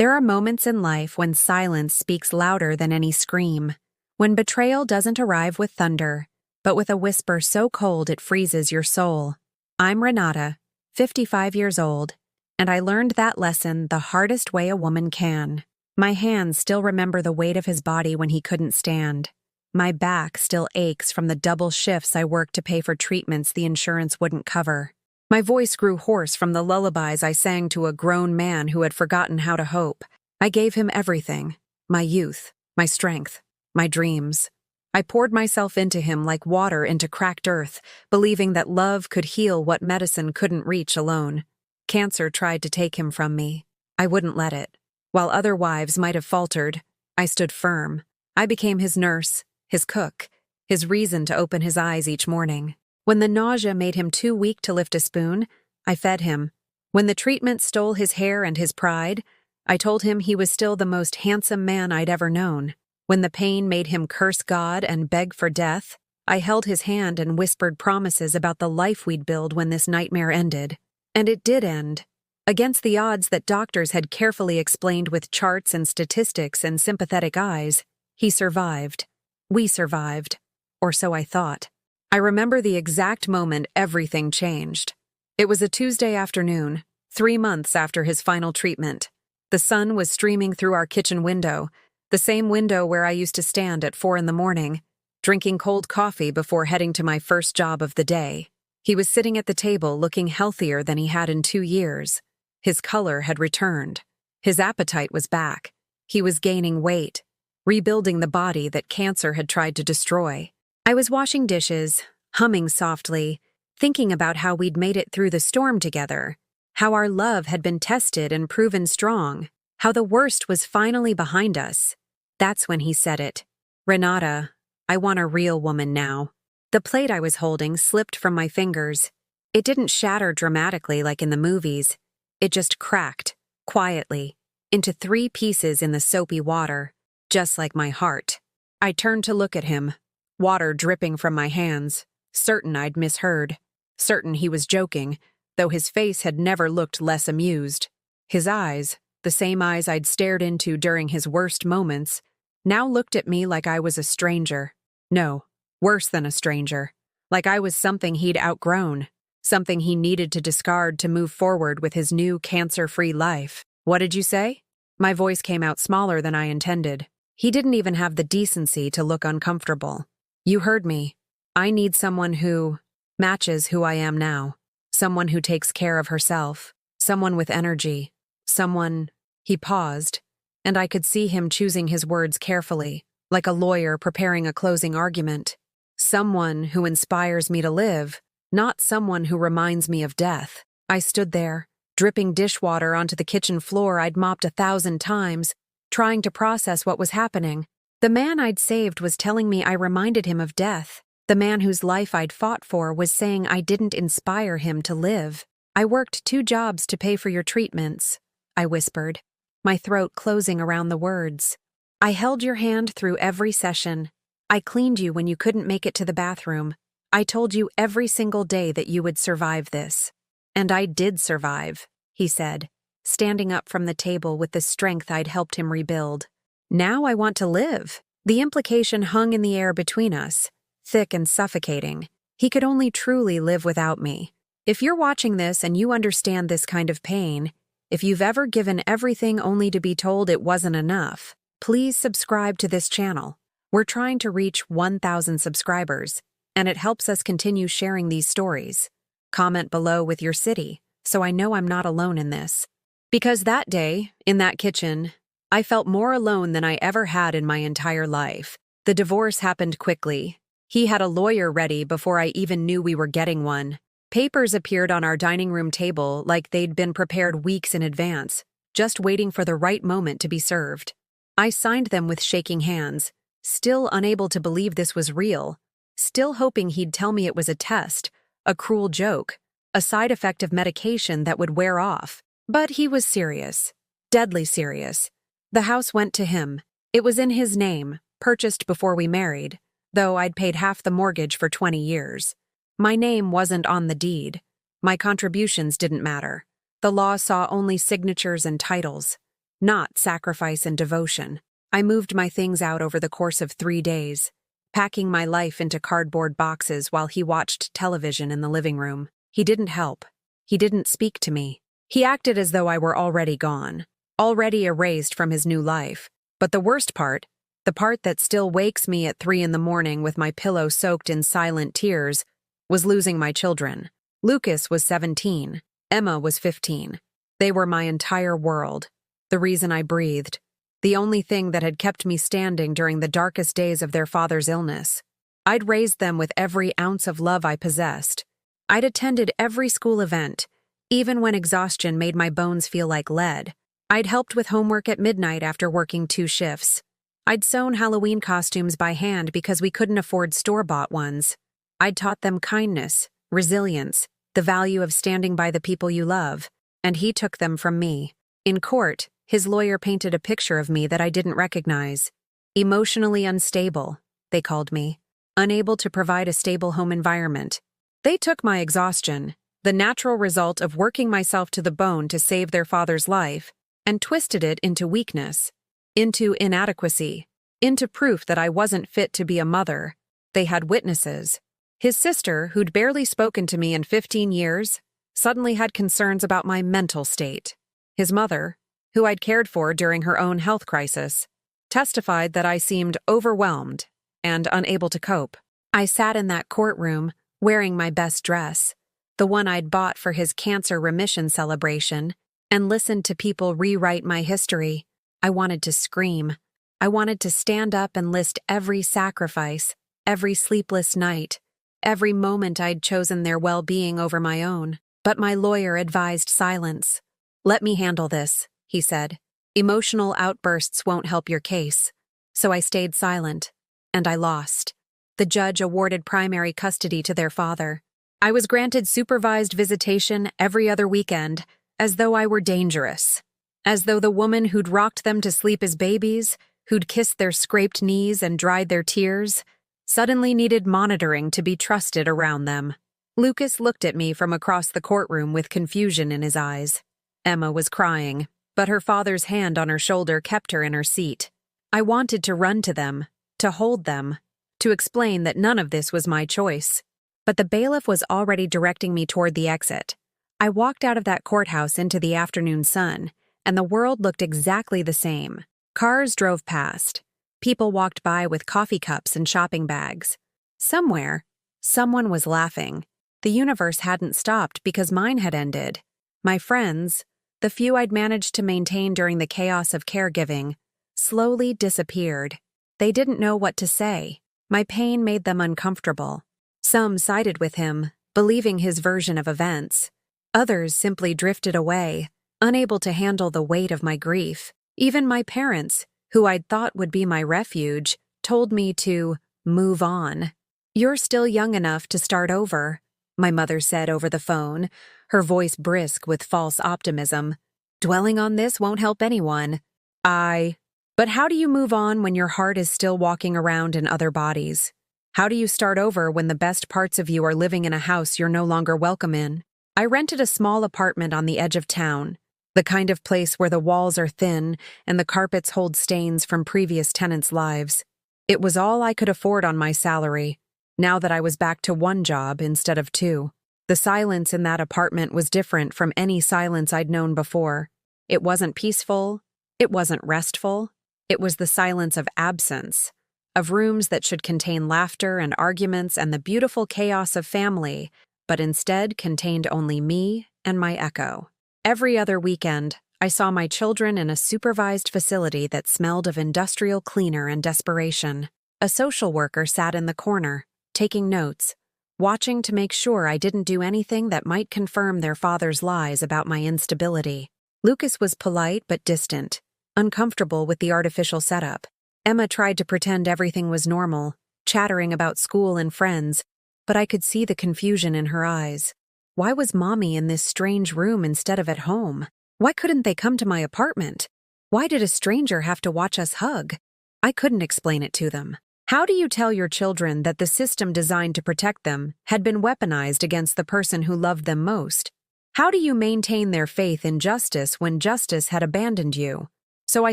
There are moments in life when silence speaks louder than any scream, when betrayal doesn't arrive with thunder, but with a whisper so cold it freezes your soul. I'm Renata, 55 years old, and I learned that lesson the hardest way a woman can. My hands still remember the weight of his body when he couldn't stand. My back still aches from the double shifts I worked to pay for treatments the insurance wouldn't cover. My voice grew hoarse from the lullabies I sang to a grown man who had forgotten how to hope. I gave him everything: my youth, my strength, my dreams. I poured myself into him like water into cracked earth, believing that love could heal what medicine couldn't reach alone. Cancer tried to take him from me. I wouldn't let it. While other wives might have faltered, I stood firm. I became his nurse, his cook, his reason to open his eyes each morning. When the nausea made him too weak to lift a spoon, I fed him. When the treatment stole his hair and his pride, I told him he was still the most handsome man I'd ever known. When the pain made him curse God and beg for death, I held his hand and whispered promises about the life we'd build when this nightmare ended. And it did end. Against the odds that doctors had carefully explained with charts and statistics and sympathetic eyes, he survived. We survived. Or so I thought. I remember the exact moment everything changed. It was a Tuesday afternoon, 3 months after his final treatment. The sun was streaming through our kitchen window, the same window where I used to stand at 4 a.m, drinking cold coffee before heading to my first job of the day. He was sitting at the table looking healthier than he had in 2 years. His color had returned. His appetite was back. He was gaining weight, rebuilding the body that cancer had tried to destroy. I was washing dishes, humming softly, thinking about how we'd made it through the storm together, how our love had been tested and proven strong, how the worst was finally behind us. That's when he said it. "Renata, I want a real woman now." The plate I was holding slipped from my fingers. It didn't shatter dramatically like in the movies. It just cracked, quietly, into 3 pieces in the soapy water, just like my heart. I turned to look at him, water dripping from my hands, certain I'd misheard, certain he was joking, though his face had never looked less amused. His eyes, the same eyes I'd stared into during his worst moments, now looked at me like I was a stranger. No, worse than a stranger. Like I was something he'd outgrown, something he needed to discard to move forward with his new cancer-free life. "What did you say?" My voice came out smaller than I intended. He didn't even have the decency to look uncomfortable. "You heard me. I need someone who matches who I am now. Someone who takes care of herself. Someone with energy. Someone—" He paused, and I could see him choosing his words carefully, like a lawyer preparing a closing argument. "Someone who inspires me to live, not someone who reminds me of death." I stood there, dripping dishwater onto the kitchen floor I'd mopped 1,000 times, trying to process what was happening. The man I'd saved was telling me I reminded him of death. The man whose life I'd fought for was saying I didn't inspire him to live. "I worked 2 jobs to pay for your treatments," I whispered, my throat closing around the words. "I held your hand through every session. I cleaned you when you couldn't make it to the bathroom. I told you every single day that you would survive this. And I did survive," he said, standing up from the table with the strength I'd helped him rebuild. "Now I want to live." The implication hung in the air between us, thick and suffocating. He could only truly live without me. If you're watching this and you understand this kind of pain, if you've ever given everything only to be told it wasn't enough, please subscribe to this channel. We're trying to reach 1,000 subscribers, and it helps us continue sharing these stories. Comment below with your city, so I know I'm not alone in this. Because that day, in that kitchen, I felt more alone than I ever had in my entire life. The divorce happened quickly. He had a lawyer ready before I even knew we were getting one. Papers appeared on our dining room table like they'd been prepared weeks in advance, just waiting for the right moment to be served. I signed them with shaking hands, still unable to believe this was real, still hoping he'd tell me it was a test, a cruel joke, a side effect of medication that would wear off. But he was serious, deadly serious. The house went to him. It was in his name, purchased before we married, though I'd paid half the mortgage for 20 years. My name wasn't on the deed. My contributions didn't matter. The law saw only signatures and titles. not sacrifice and devotion. I moved my things out over the course of 3 days, packing my life into cardboard boxes while he watched television in the living room. He didn't help. He didn't speak to me. He acted as though I were already gone, already erased from his new life. But the worst part, the part that still wakes me at 3 in the morning with my pillow soaked in silent tears, was losing my children. Lucas was 17. Emma was 15. They were my entire world, the reason I breathed, the only thing that had kept me standing during the darkest days of their father's illness. I'd raised them with every ounce of love I possessed. I'd attended every school event, even when exhaustion made my bones feel like lead. I'd helped with homework at midnight after working 2 shifts. I'd sewn Halloween costumes by hand because we couldn't afford store-bought ones. I'd taught them kindness, resilience, the value of standing by the people you love, and he took them from me. In court, his lawyer painted a picture of me that I didn't recognize. Emotionally unstable, they called me. Unable to provide a stable home environment. They took my exhaustion, the natural result of working myself to the bone to save their father's life, and twisted it into weakness, into inadequacy, into proof that I wasn't fit to be a mother. They had witnesses. His sister, who'd barely spoken to me in 15 years, suddenly had concerns about my mental state. His mother, who I'd cared for during her own health crisis, testified that I seemed overwhelmed and unable to cope. I sat in that courtroom, wearing my best dress, the one I'd bought for his cancer remission celebration, and listened to people rewrite my history. I wanted to scream. I wanted to stand up and list every sacrifice, every sleepless night, every moment I'd chosen their well-being over my own. But my lawyer advised silence. "Let me handle this," he said. "Emotional outbursts won't help your case." So I stayed silent, and I lost. The judge awarded primary custody to their father. I was granted supervised visitation every other weekend, as though I were dangerous. As though the woman who'd rocked them to sleep as babies, who'd kissed their scraped knees and dried their tears, suddenly needed monitoring to be trusted around them. Lucas looked at me from across the courtroom with confusion in his eyes. Emma was crying, but her father's hand on her shoulder kept her in her seat. I wanted to run to them, to hold them, to explain that none of this was my choice. But the bailiff was already directing me toward the exit. I walked out of that courthouse into the afternoon sun, and the world looked exactly the same. Cars drove past. People walked by with coffee cups and shopping bags. Somewhere, someone was laughing. The universe hadn't stopped because mine had ended. My friends, the few I'd managed to maintain during the chaos of caregiving, slowly disappeared. They didn't know what to say. My pain made them uncomfortable. Some sided with him, believing his version of events. Others simply drifted away, unable to handle the weight of my grief. Even my parents, who I'd thought would be my refuge, told me to move on. "You're still young enough to start over," my mother said over the phone, her voice brisk with false optimism. "Dwelling on this won't help anyone." But how do you move on when your heart is still walking around in other bodies? How do you start over when the best parts of you are living in a house you're no longer welcome in? I rented a small apartment on the edge of town, the kind of place where the walls are thin and the carpets hold stains from previous tenants' lives. It was all I could afford on my salary, now that I was back to 1 job instead of 2. The silence in that apartment was different from any silence I'd known before. It wasn't peaceful. It wasn't restful. It was the silence of absence, of rooms that should contain laughter and arguments and the beautiful chaos of family, but instead contained only me and my echo. Every other weekend, I saw my children in a supervised facility that smelled of industrial cleaner and desperation. A social worker sat in the corner, taking notes, watching to make sure I didn't do anything that might confirm their father's lies about my instability. Lucas was polite but distant, uncomfortable with the artificial setup. Emma tried to pretend everything was normal, chattering about school and friends, but I could see the confusion in her eyes. Why was Mommy in this strange room instead of at home? Why couldn't they come to my apartment? Why did a stranger have to watch us hug? I couldn't explain it to them. How do you tell your children that the system designed to protect them had been weaponized against the person who loved them most? How do you maintain their faith in justice when justice had abandoned you? So I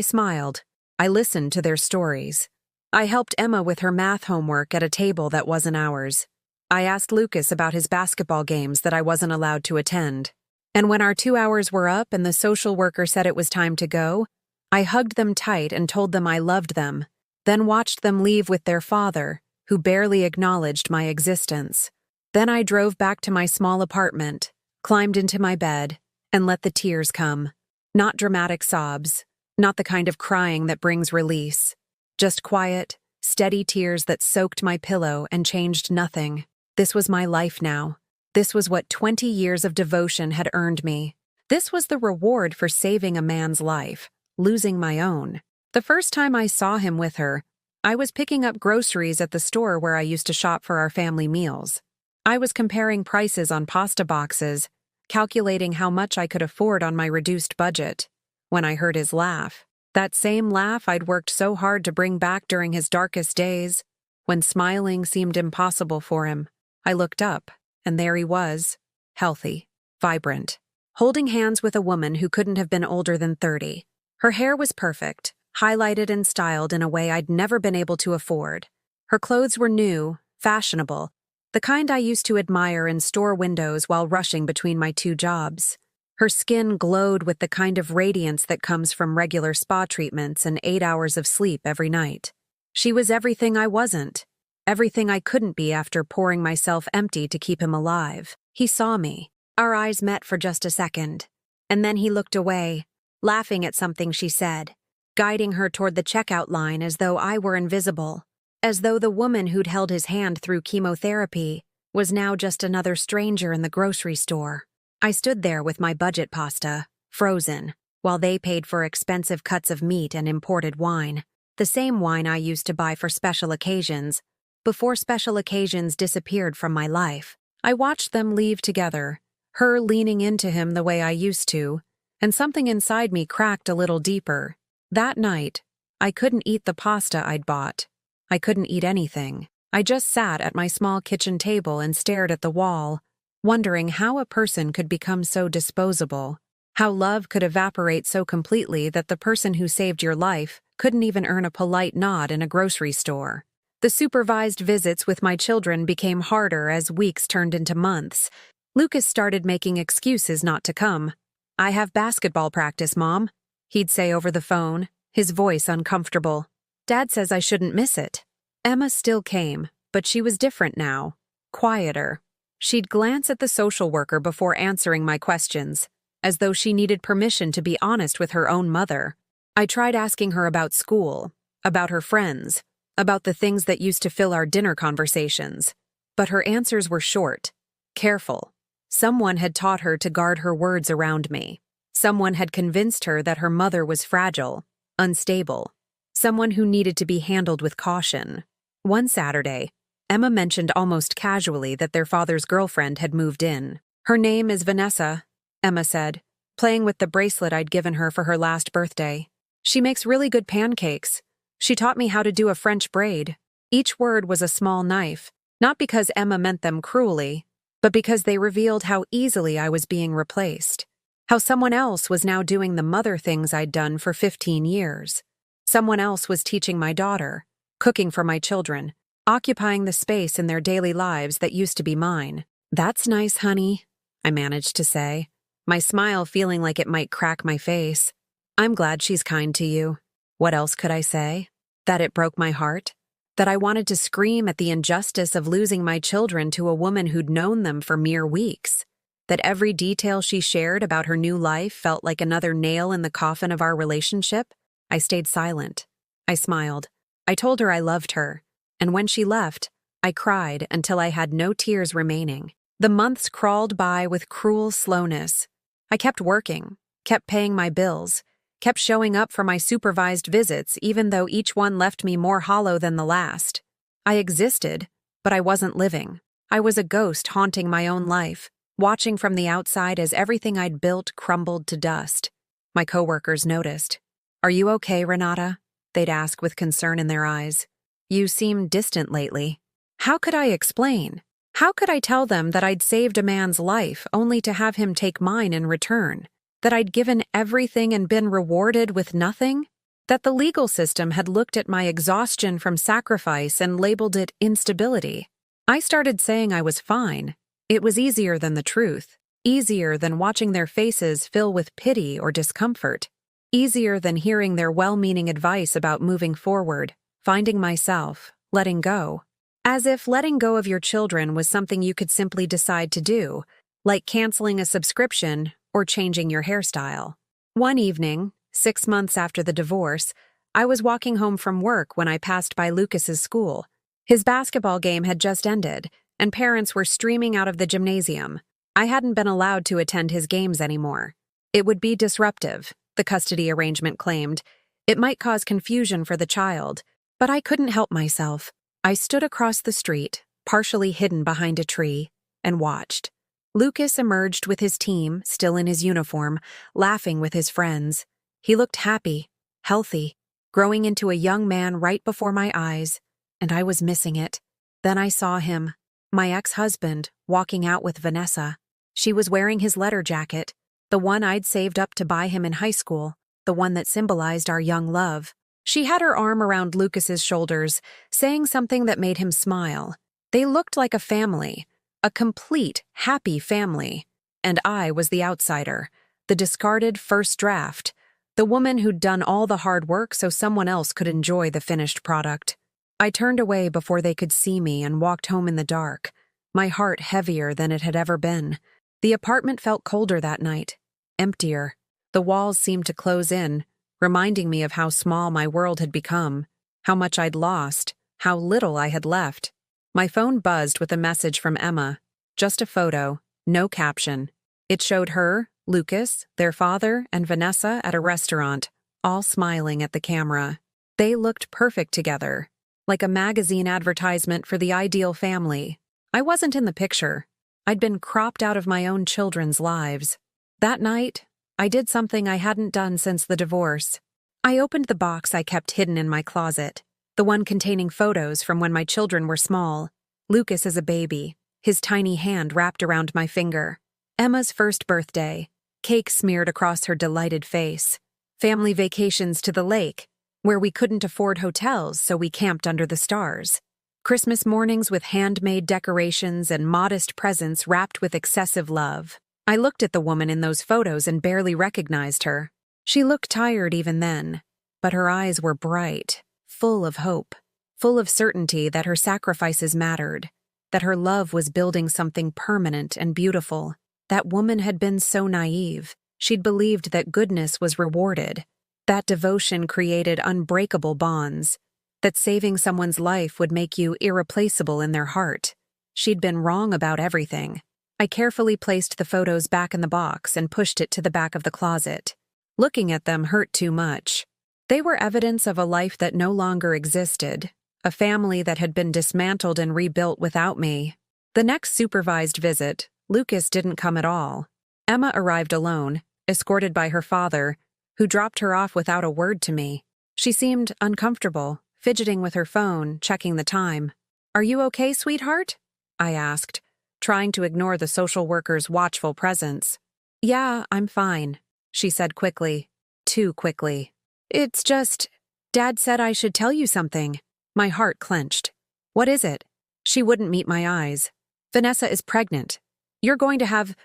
smiled. I listened to their stories. I helped Emma with her math homework at a table that wasn't ours. I asked Lucas about his basketball games that I wasn't allowed to attend. And when our 2 hours were up and the social worker said it was time to go, I hugged them tight and told them I loved them, then watched them leave with their father, who barely acknowledged my existence. Then I drove back to my small apartment, climbed into my bed, and let the tears come. Not dramatic sobs, not the kind of crying that brings release. Just quiet, steady tears that soaked my pillow and changed nothing. This was my life now. This was what 20 years of devotion had earned me. This was the reward for saving a man's life, losing my own. The first time I saw him with her, I was picking up groceries at the store where I used to shop for our family meals. I was comparing prices on pasta boxes, calculating how much I could afford on my reduced budget, when I heard his laugh. That same laugh I'd worked so hard to bring back during his darkest days, when smiling seemed impossible for him. I looked up, and there he was, healthy, vibrant, holding hands with a woman who couldn't have been older than 30. Her hair was perfect, highlighted and styled in a way I'd never been able to afford. Her clothes were new, fashionable, the kind I used to admire in store windows while rushing between my 2 jobs. Her skin glowed with the kind of radiance that comes from regular spa treatments and 8 hours of sleep every night. She was everything I wasn't, everything I couldn't be after pouring myself empty to keep him alive. He saw me. Our eyes met for just a second, and then he looked away, laughing at something she said, guiding her toward the checkout line as though I were invisible. As though the woman who'd held his hand through chemotherapy was now just another stranger in the grocery store. I stood there with my budget pasta, frozen, while they paid for expensive cuts of meat and imported wine, the same wine I used to buy for special occasions, before special occasions disappeared from my life. I watched them leave together, her leaning into him the way I used to, and something inside me cracked a little deeper. That night, I couldn't eat the pasta I'd bought. I couldn't eat anything. I just sat at my small kitchen table and stared at the wall, wondering how a person could become so disposable, how love could evaporate so completely that the person who saved your life couldn't even earn a polite nod in a grocery store. The supervised visits with my children became harder as weeks turned into months. Lucas started making excuses not to come. "I have basketball practice, Mom," he'd say over the phone, his voice uncomfortable. "Dad says I shouldn't miss it." Emma still came, but she was different now, quieter. She'd glance at the social worker before answering my questions, as though she needed permission to be honest with her own mother. I tried asking her about school, about her friends, about the things that used to fill our dinner conversations, but her answers were short, careful. Someone had taught her to guard her words around me. Someone had convinced her that her mother was fragile, unstable, someone who needed to be handled with caution. One Saturday, Emma mentioned almost casually that their father's girlfriend had moved in. "Her name is Vanessa," Emma said, playing with the bracelet I'd given her for her last birthday. "She makes really good pancakes. She taught me how to do a French braid." Each word was a small knife, not because Emma meant them cruelly, but because they revealed how easily I was being replaced. How someone else was now doing the mother things I'd done for 15 years. Someone else was teaching my daughter, cooking for my children, occupying the space in their daily lives that used to be mine. "That's nice, honey," I managed to say, my smile feeling like it might crack my face. "I'm glad she's kind to you." What else could I say? That it broke my heart? That I wanted to scream at the injustice of losing my children to a woman who'd known them for mere weeks? That every detail she shared about her new life felt like another nail in the coffin of our relationship? I stayed silent. I smiled. I told her I loved her. And when she left, I cried until I had no tears remaining. The months crawled by with cruel slowness. I kept working, kept paying my bills, kept showing up for my supervised visits even though each one left me more hollow than the last. I existed, but I wasn't living. I was a ghost haunting my own life, watching from the outside as everything I'd built crumbled to dust. My coworkers noticed. "Are you okay, Renata?" they'd ask with concern in their eyes. "You seem distant lately." How could I explain? How could I tell them that I'd saved a man's life only to have him take mine in return? That I'd given everything and been rewarded with nothing? That the legal system had looked at my exhaustion from sacrifice and labeled it instability. I started saying I was fine. It was easier than the truth. Easier than watching their faces fill with pity or discomfort. Easier than hearing their well-meaning advice about moving forward, finding myself, letting go. As if letting go of your children was something you could simply decide to do, like canceling a subscription or changing your hairstyle. One evening, 6 months after the divorce, I was walking home from work when I passed by Lucas's school. His basketball game had just ended, and parents were streaming out of the gymnasium. I hadn't been allowed to attend his games anymore. It would be disruptive, the custody arrangement claimed. It might cause confusion for the child, but I couldn't help myself. I stood across the street, partially hidden behind a tree, and watched. Lucas emerged with his team, still in his uniform, laughing with his friends. He looked happy, healthy, growing into a young man right before my eyes, and I was missing it. Then I saw him, my ex-husband, walking out with Vanessa. She was wearing his letter jacket, the one I'd saved up to buy him in high school, the one that symbolized our young love. She had her arm around Lucas's shoulders, saying something that made him smile. They looked like a family, a complete, happy family. And I was the outsider, the discarded first draft, the woman who'd done all the hard work so someone else could enjoy the finished product. I turned away before they could see me and walked home in the dark, my heart heavier than it had ever been. The apartment felt colder that night, emptier. The walls seemed to close in, reminding me of how small my world had become, how much I'd lost, how little I had left. My phone buzzed with a message from Emma. Just a photo, no caption. It showed her, Lucas, their father, and Vanessa at a restaurant, all smiling at the camera. They looked perfect together, like a magazine advertisement for the ideal family. I wasn't in the picture. I'd been cropped out of my own children's lives. That night, I did something I hadn't done since the divorce. I opened the box I kept hidden in my closet, the one containing photos from when my children were small. Lucas as a baby, his tiny hand wrapped around my finger. Emma's first birthday, cake smeared across her delighted face. Family vacations to the lake, where we couldn't afford hotels, so we camped under the stars. Christmas mornings with handmade decorations and modest presents wrapped with excessive love. I looked at the woman in those photos and barely recognized her. She looked tired even then, but her eyes were bright, full of hope, full of certainty that her sacrifices mattered, that her love was building something permanent and beautiful. That woman had been so naive. She'd believed that goodness was rewarded, that devotion created unbreakable bonds, that saving someone's life would make you irreplaceable in their heart. She'd been wrong about everything. I carefully placed the photos back in the box and pushed it to the back of the closet. Looking at them hurt too much. They were evidence of a life that no longer existed, a family that had been dismantled and rebuilt without me. The next supervised visit, Lucas didn't come at all. Emma arrived alone, escorted by her father, who dropped her off without a word to me. She seemed uncomfortable, fidgeting with her phone, checking the time. "Are you okay, sweetheart?" I asked, trying to ignore the social worker's watchful presence. "Yeah, I'm fine," she said quickly. Too quickly. "It's just, Dad said I should tell you something." My heart clenched. "What is it?" She wouldn't meet my eyes. "Vanessa is pregnant. You're going to have,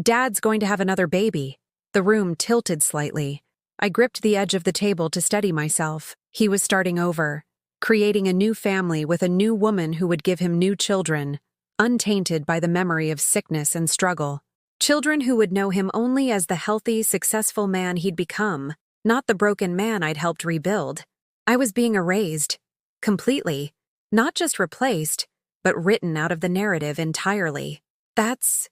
Dad's going to have another baby." The room tilted slightly. I gripped the edge of the table to steady myself. He was starting over, creating a new family with a new woman who would give him new children, untainted by the memory of sickness and struggle. Children who would know him only as the healthy, successful man he'd become, not the broken man I'd helped rebuild. I was being erased. Completely. Not just replaced, but written out of the narrative entirely. That's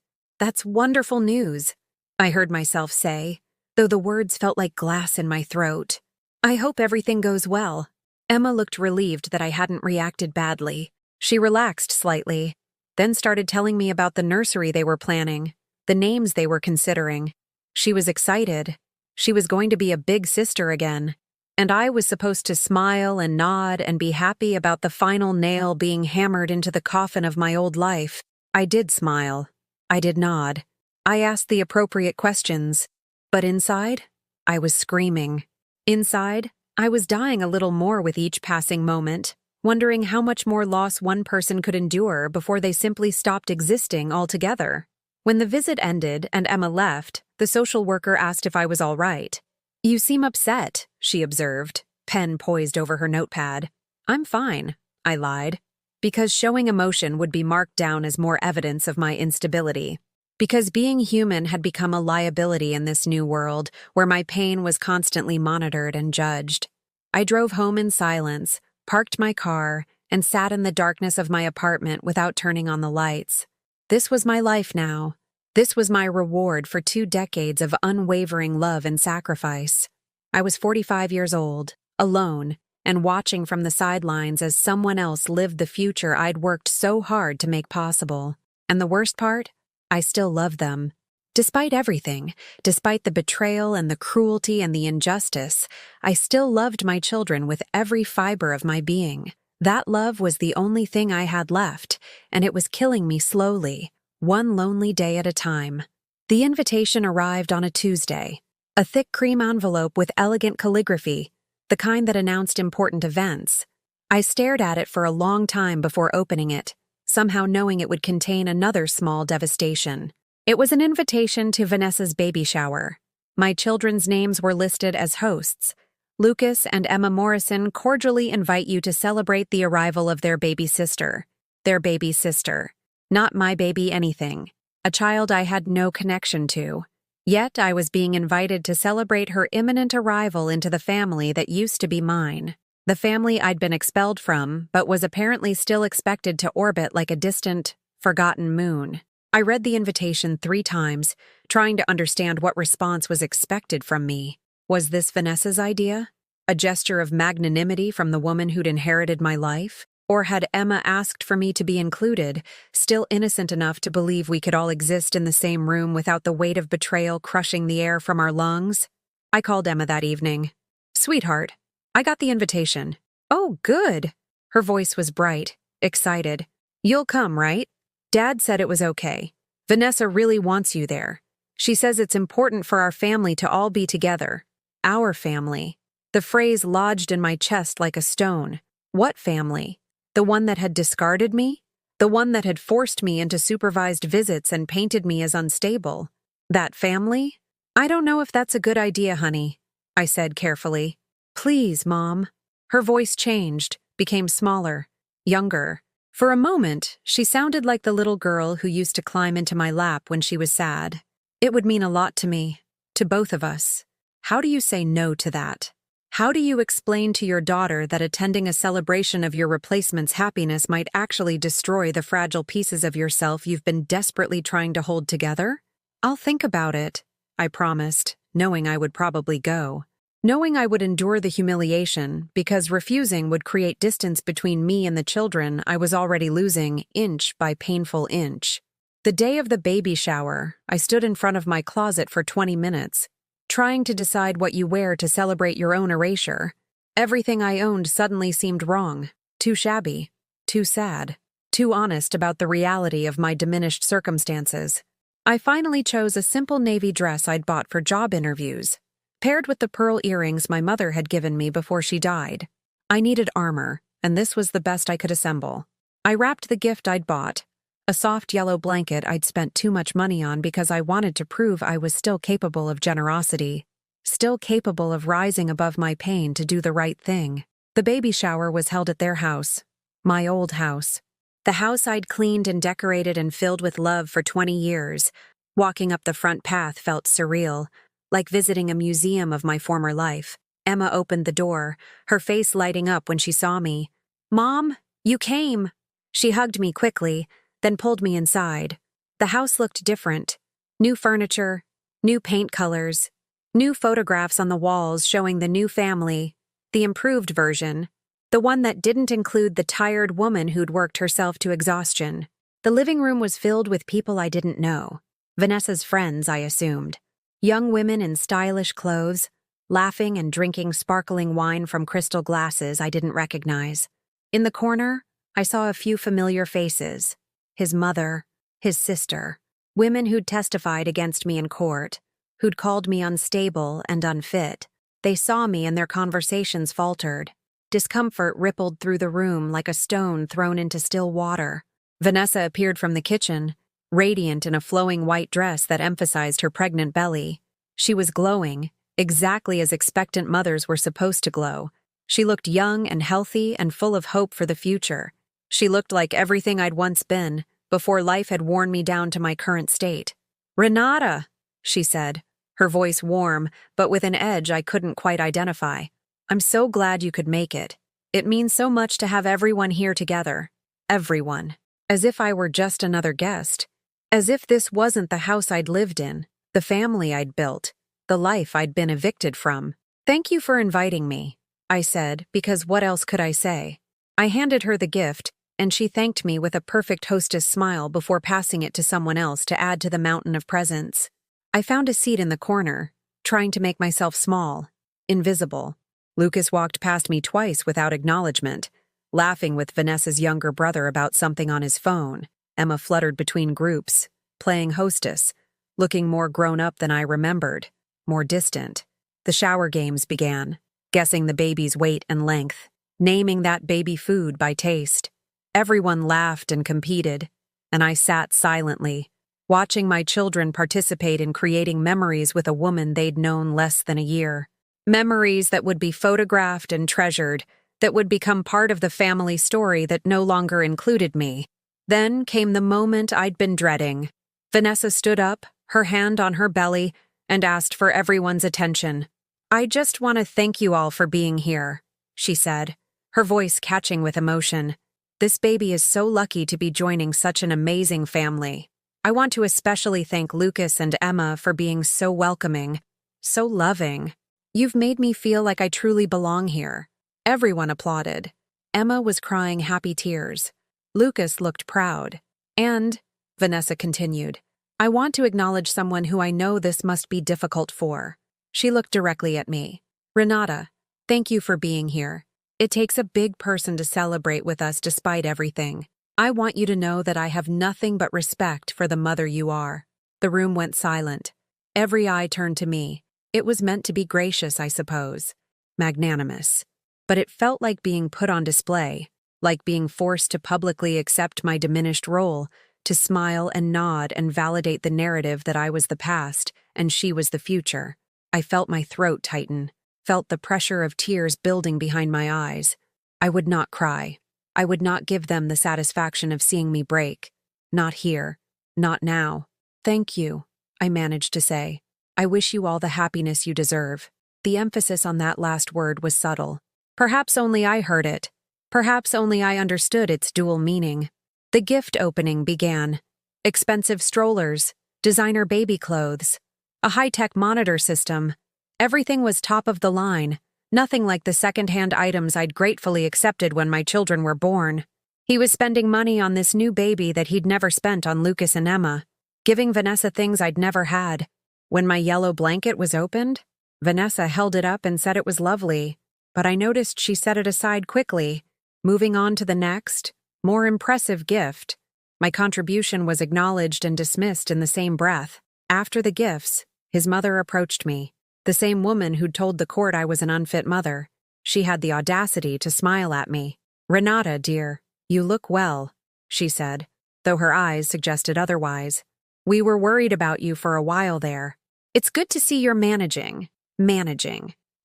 wonderful news," I heard myself say, though the words felt like glass in my throat. "I hope everything goes well." Emma looked relieved that I hadn't reacted badly. She relaxed slightly, then started telling me about the nursery they were planning, the names they were considering. She was excited. She was going to be a big sister again. And I was supposed to smile and nod and be happy about the final nail being hammered into the coffin of my old life. I did smile. I did nod. I asked the appropriate questions. But inside, I was screaming. Inside, I was dying a little more with each passing moment, wondering how much more loss one person could endure before they simply stopped existing altogether. When the visit ended and Emma left, the social worker asked if I was all right. "You seem upset," she observed, pen poised over her notepad. "I'm fine," I lied, because showing emotion would be marked down as more evidence of my instability. Because being human had become a liability in this new world where my pain was constantly monitored and judged. I drove home in silence, parked my car, and sat in the darkness of my apartment without turning on the lights. This was my life now. This was my reward for 2 decades of unwavering love and sacrifice. I was 45 years old, alone, and watching from the sidelines as someone else lived the future I'd worked so hard to make possible. And the worst part? I still loved them. Despite everything, despite the betrayal and the cruelty and the injustice, I still loved my children with every fiber of my being. That love was the only thing I had left, and it was killing me slowly, one lonely day at a time. The invitation arrived on a Tuesday. A thick cream envelope with elegant calligraphy, the kind that announced important events. I stared at it for a long time before opening it, somehow knowing it would contain another small devastation. It was an invitation to Vanessa's baby shower. My children's names were listed as hosts. Lucas and Emma Morrison cordially invite you to celebrate the arrival of their baby sister. Their baby sister. Not my baby anything. A child I had no connection to. Yet I was being invited to celebrate her imminent arrival into the family that used to be mine. The family I'd been expelled from, but was apparently still expected to orbit like a distant, forgotten moon. I read the invitation 3 times, trying to understand what response was expected from me. Was this Vanessa's idea? A gesture of magnanimity from the woman who'd inherited my life? Or had Emma asked for me to be included, still innocent enough to believe we could all exist in the same room without the weight of betrayal crushing the air from our lungs? I called Emma that evening. "Sweetheart, I got the invitation." "Oh, good." Her voice was bright, excited. "You'll come, right? Dad said it was okay. Vanessa really wants you there. She says it's important for our family to all be together. Our family." The phrase lodged in my chest like a stone. What family? The one that had discarded me? The one that had forced me into supervised visits and painted me as unstable? That family? "I don't know if that's a good idea, honey," I said carefully. "Please, Mom." Her voice changed, became smaller, younger. For a moment, she sounded like the little girl who used to climb into my lap when she was sad. It would mean a lot to me, to both of us. How do you say no to that? How do you explain to your daughter that attending a celebration of your replacement's happiness might actually destroy the fragile pieces of yourself you've been desperately trying to hold together? "I'll think about it," I promised, knowing I would probably go. Knowing I would endure the humiliation, because refusing would create distance between me and the children I was already losing inch by painful inch. The day of the baby shower, I stood in front of my closet for 20 minutes, trying to decide what you wear to celebrate your own erasure. Everything I owned suddenly seemed wrong, too shabby, too sad, too honest about the reality of my diminished circumstances. I finally chose a simple navy dress I'd bought for job interviews, paired with the pearl earrings my mother had given me before she died. I needed armor, and this was the best I could assemble. I wrapped the gift I'd bought, a soft yellow blanket I'd spent too much money on because I wanted to prove I was still capable of generosity, still capable of rising above my pain to do the right thing. The baby shower was held at their house, my old house. The house I'd cleaned and decorated and filled with love for 20 years. Walking up the front path felt surreal, like visiting a museum of my former life. Emma opened the door, her face lighting up when she saw me. "Mom, you came!" She hugged me quickly, then pulled me inside. The house looked different. New furniture, new paint colors, new photographs on the walls showing the new family, the improved version, the one that didn't include the tired woman who'd worked herself to exhaustion. The living room was filled with people I didn't know. Vanessa's friends, I assumed. Young women in stylish clothes, laughing and drinking sparkling wine from crystal glasses I didn't recognize. In the corner, I saw a few familiar faces. His mother, his sister, women who'd testified against me in court, who'd called me unstable and unfit. They saw me and their conversations faltered. Discomfort rippled through the room like a stone thrown into still water. Vanessa appeared from the kitchen, radiant in a flowing white dress that emphasized her pregnant belly. She was glowing, exactly as expectant mothers were supposed to glow. She looked young and healthy and full of hope for the future. She looked like everything I'd once been, before life had worn me down to my current state. "Renata," she said, her voice warm, but with an edge I couldn't quite identify. "I'm so glad you could make it. It means so much to have everyone here together. Everyone. As if I were just another guest. As if this wasn't the house I'd lived in, the family I'd built, the life I'd been evicted from. Thank you for inviting me," I said, because what else could I say? I handed her the gift, and she thanked me with a perfect hostess smile before passing it to someone else to add to the mountain of presents. I found a seat in the corner, trying to make myself small, invisible. Lucas walked past me twice without acknowledgement, laughing with Vanessa's younger brother about something on his phone. Emma fluttered between groups, playing hostess, looking more grown up than I remembered, more distant. The shower games began, guessing the baby's weight and length, naming that baby food by taste. Everyone laughed and competed, and I sat silently, watching my children participate in creating memories with a woman they'd known less than a year. Memories that would be photographed and treasured, that would become part of the family story that no longer included me. Then came the moment I'd been dreading. Vanessa stood up, her hand on her belly, and asked for everyone's attention. "I just want to thank you all for being here," she said, her voice catching with emotion. "This baby is so lucky to be joining such an amazing family. I want to especially thank Lucas and Emma for being so welcoming, so loving. You've made me feel like I truly belong here." Everyone applauded. Emma was crying happy tears. Lucas looked proud. "And," Vanessa continued, "I want to acknowledge someone who I know this must be difficult for." She looked directly at me. "Renata, thank you for being here. It takes a big person to celebrate with us despite everything. I want you to know that I have nothing but respect for the mother you are." The room went silent. Every eye turned to me. It was meant to be gracious, I suppose. Magnanimous. But it felt like being put on display, like being forced to publicly accept my diminished role, to smile and nod and validate the narrative that I was the past and she was the future. I felt my throat tighten, felt the pressure of tears building behind my eyes. I would not cry. I would not give them the satisfaction of seeing me break. Not here. Not now. "Thank you," I managed to say. "I wish you all the happiness you deserve." The emphasis on that last word was subtle. Perhaps only I heard it. Perhaps only I understood its dual meaning. The gift opening began. Expensive strollers, designer baby clothes, a high-tech monitor system. Everything was top of the line, nothing like the second-hand items I'd gratefully accepted when my children were born. He was spending money on this new baby that he'd never spent on Lucas and Emma, giving Vanessa things I'd never had. When my yellow blanket was opened, Vanessa held it up and said it was lovely, but I noticed she set it aside quickly, moving on to the next, more impressive gift. My contribution was acknowledged and dismissed in the same breath. After the gifts, his mother approached me, the same woman who'd told the court I was an unfit mother. She had the audacity to smile at me. "Renata, dear, you look well," she said, though her eyes suggested otherwise. "We were worried about you for a while there. It's good to see you're managing.